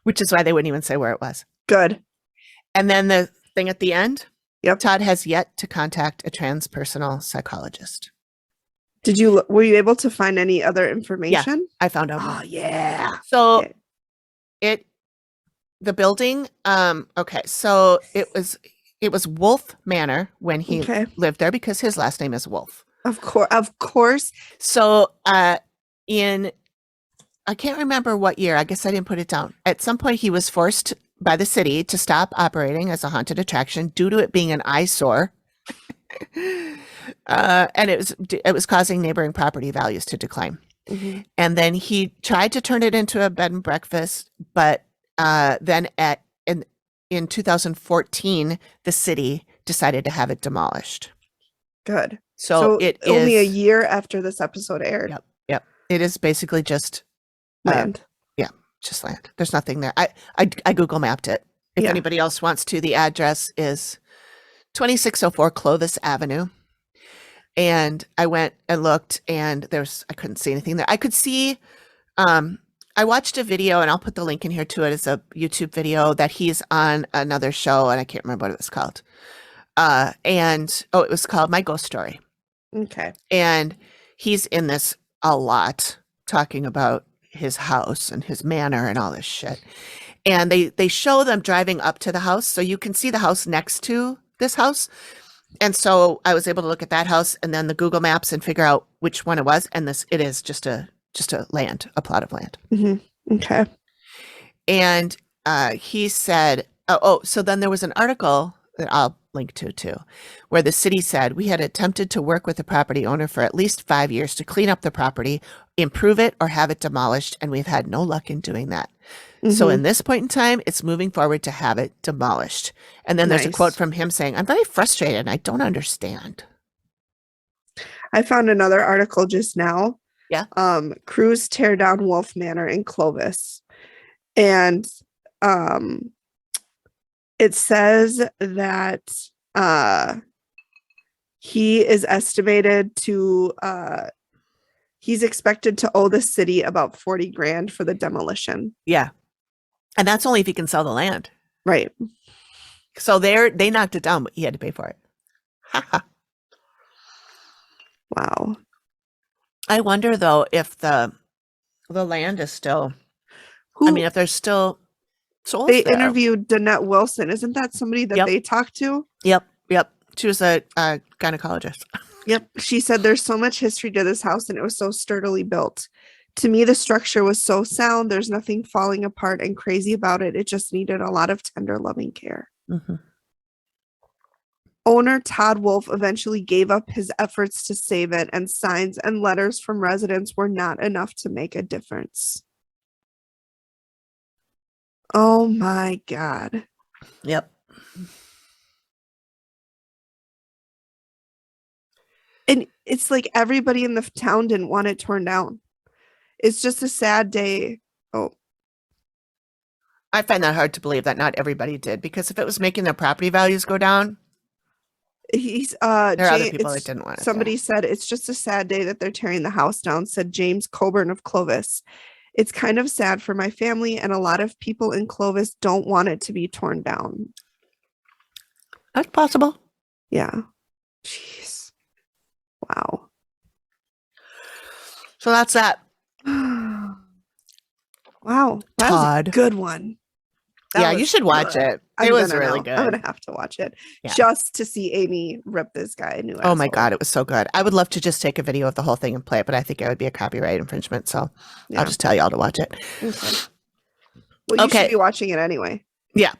which is why they wouldn't even say where it was. Good. And then the thing at the end, Yep. Todd has yet to contact a transpersonal psychologist. Were you able to find any other information? I found out Oh more. yeah. So Okay. the building, okay, so it was Wolfe Manor when he Okay. lived there because his last name is Wolfe. Of course. So I can't remember what year, I guess I didn't put it down. At some point he was forced by the city to stop operating as a haunted attraction due to it being an eyesore. And it was causing neighboring property values to decline. Mhm. And then he tried to turn it into a bed and breakfast, but then in 2014, the city decided to have it demolished. Good. So it is only a year after this episode aired. Yep. It is basically just Land. just land. There's nothing there. I Google mapped it. If Yeah. anybody else wants to, the address is 2604 Clovis Avenue. And I went and looked and I couldn't see anything there. I could see, I watched a video and I'll put the link in here to it. It's a YouTube video that he's on another show and I can't remember what it was called. It was called My Ghost Story. Okay. And he's in this a lot talking about his house and his manor and all this shit. And they show them driving up to the house, so you can see the house next to this house. And so I was able to look at that house and then the Google Maps and figure out which one it was. And it is just a plot of land. Mm-hmm. Okay. And he said, so then there was an article that I'll link to too, where the city said, we had attempted to work with the property owner for at least 5 years to clean up the property, improve it, or have it demolished. And we've had no luck in doing that. Mm-hmm. So in this point in time, it's moving forward to have it demolished. And then there's a quote from him saying, I'm very frustrated and I don't understand. I found another article just now. Yeah. Crews tear down Wolfe Manor in Clovis. And it says that he is estimated to he's expected to owe the city about 40 grand for the demolition. Yeah. And that's only if he can sell the land. Right. So they knocked it down, but he had to pay for it. Wow. I wonder though if the land is still, if there's still souls They there. interviewed Danette Wilson. Isn't that somebody that they talked to? Yep. She was a gynecologist. Yep. She said there's so much history to this house and it was so sturdily built. To me, the structure was so sound. There's nothing falling apart and crazy about it. It just needed a lot of tender, loving care. Mm-hmm. Owner Todd Wolfe eventually gave up his efforts to save it, and signs and letters from residents were not enough to make a difference. Oh my God. Yep. And it's like everybody in the town didn't want it torn down. It's just a sad day. Oh, I find that hard to believe that not everybody did, because if it was making their property values go down, there are other people that didn't want it. Somebody said it's just a sad day that they're tearing the house down, said James Coburn of Clovis. It's kind of sad for my family, and a lot of people in Clovis don't want it to be torn down. That's possible. Yeah. Jeez. Wow. So that's that. Wow. That Todd. was a good one. Yeah, you should watch it. It was really good. I'm going to have to watch it Yeah. just to see Amy rip this guy a new Oh my asshole. God, it was so good. I would love to just take a video of the whole thing and play it, but I think it would be a copyright infringement. So Yeah. I'll just tell y'all to watch it. Okay. Well, you should be watching it anyway. Yeah.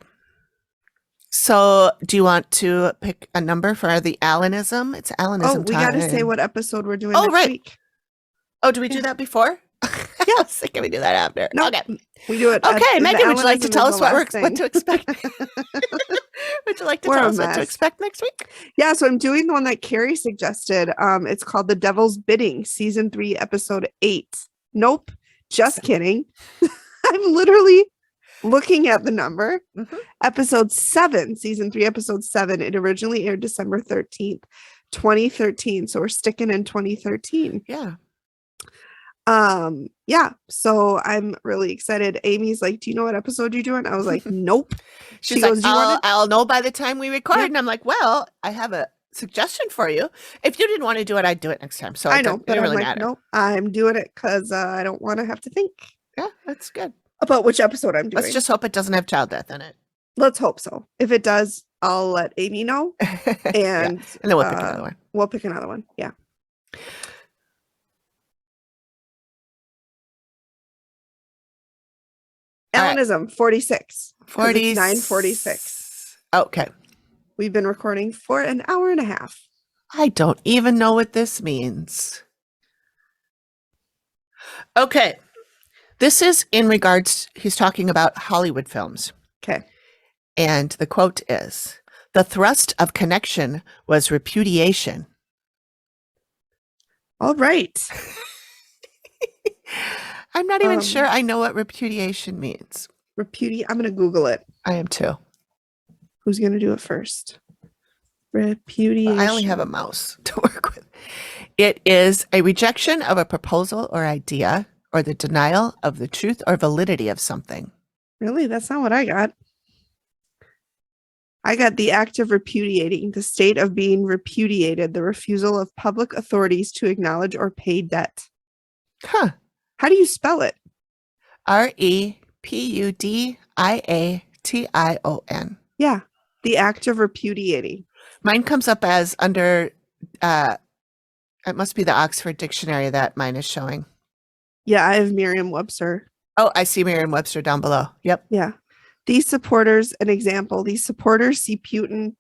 So do you want to pick a number for the Alanism? It's Alanism Oh, we got to time. say what episode we're doing Oh, next right. week. Oh, do we do that before? Yeah. Can we do that after? No, Okay. we do it. Okay, Megan, would you like to tell us what we're to expect? Would you like to We're tell a us what to mess. expect next week? Yeah, so I'm doing the one that Carrie suggested. It's called The Devil's Bidding, season 3, episode 8. Nope, just kidding. I'm literally looking at the number. Mhm. Episode 7, season 3, episode 7. It originally aired December 13th, 2013. So we're sticking in 2013. Yeah. Yeah, so I'm really excited. Amy's like, do you know what episode you're doing? I was like, nope. She's She like, goes, "Do you want I'll know by the time we record. Yeah. And I'm like, well, I have a suggestion for you. If you didn't want to do it, I'd do it next time. So I know, it but didn't I'm really like, matter. nope, I'm doing it because I don't want to have to think Yeah, that's good. about which episode I'm doing. Let's just hope it doesn't have child death in it. Let's hope so. If it does, I'll let Amy know, Yeah. and And then we'll pick another one. we'll pick another one. Yeah. All right. Alanism 46. 40. 9:46. Okay. We've been recording for an hour and a half. I don't even know what this means. Okay. This is in regards, he's talking about Hollywood films. Okay. And the quote is, the thrust of connection was repudiation. All right. I'm not even sure I know what repudiation means. I'm going to Google it. I am too. Who's going to do it first? Repudiation. I only have a mouse to work with. It is a rejection of a proposal or idea, or the denial of the truth or validity of something. Really? That's not what I got. I got the act of repudiating, the state of being repudiated, the refusal of public authorities to acknowledge or pay debt. Huh. How do you spell it? Repudiation. Yeah. The act of repudiating. Mine comes up as under, it must be the Oxford Dictionary that mine is showing. Yeah, I have Merriam-Webster. Oh, I see Merriam-Webster down below. Yep. Yeah. These supporters, an example, these supporters see Putin.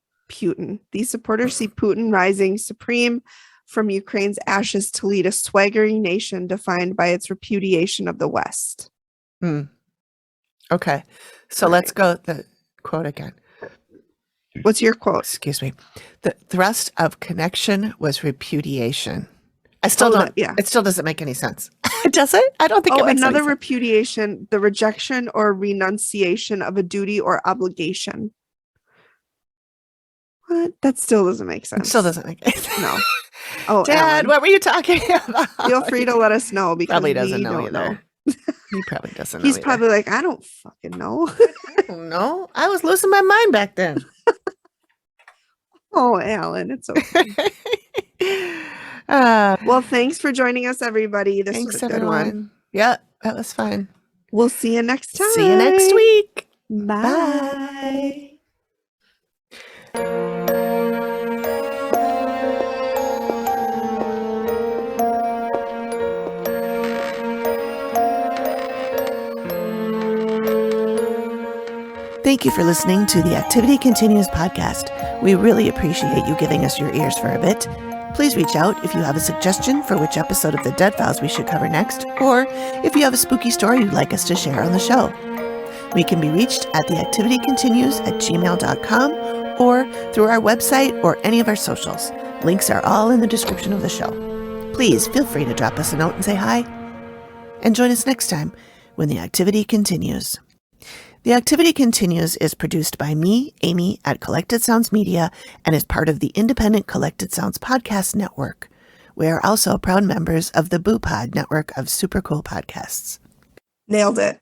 These supporters see Putin rising supreme from Ukraine's ashes to lead a swaggering nation defined by its repudiation of the West. Okay. So All let's right. go the quote again. What's your quote? Excuse me. The thrust of connection was repudiation. I still don't. Yeah. It still doesn't make any sense. Does it? I don't think it makes another any sense. repudiation, the rejection or renunciation of a duty or obligation. What? That still doesn't make sense. It still doesn't make any sense. No. Oh, Dad, Alan, what were you talking about? feel free to let us know because Probably doesn't we know don't either. know. He probably doesn't know He's either. probably like, I don't fucking know. I don't know. I was losing my mind back then. Oh, Alan, it's okay. Well, thanks for joining us, everybody. This was Thanks, a good everyone. one. Yeah, that was fun. We'll see you next time. See you next week. Bye. Thank you for listening to the Activity Continues podcast. We really appreciate you giving us your ears for a bit. Please reach out if you have a suggestion for which episode of the Dead Files we should cover next, or if you have a spooky story you'd like us to share on the show. We can be reached at theactivitycontinues@gmail.com or through our website or any of our socials. Links are all in the description of the show. Please feel free to drop us a note and say hi. And join us next time when the activity continues. The Activity Continues is produced by me, Amy, at Collected Sounds Media, and is part of the independent Collected Sounds podcast network. We are also proud members of the Boo Pod network of super cool podcasts. Nailed it.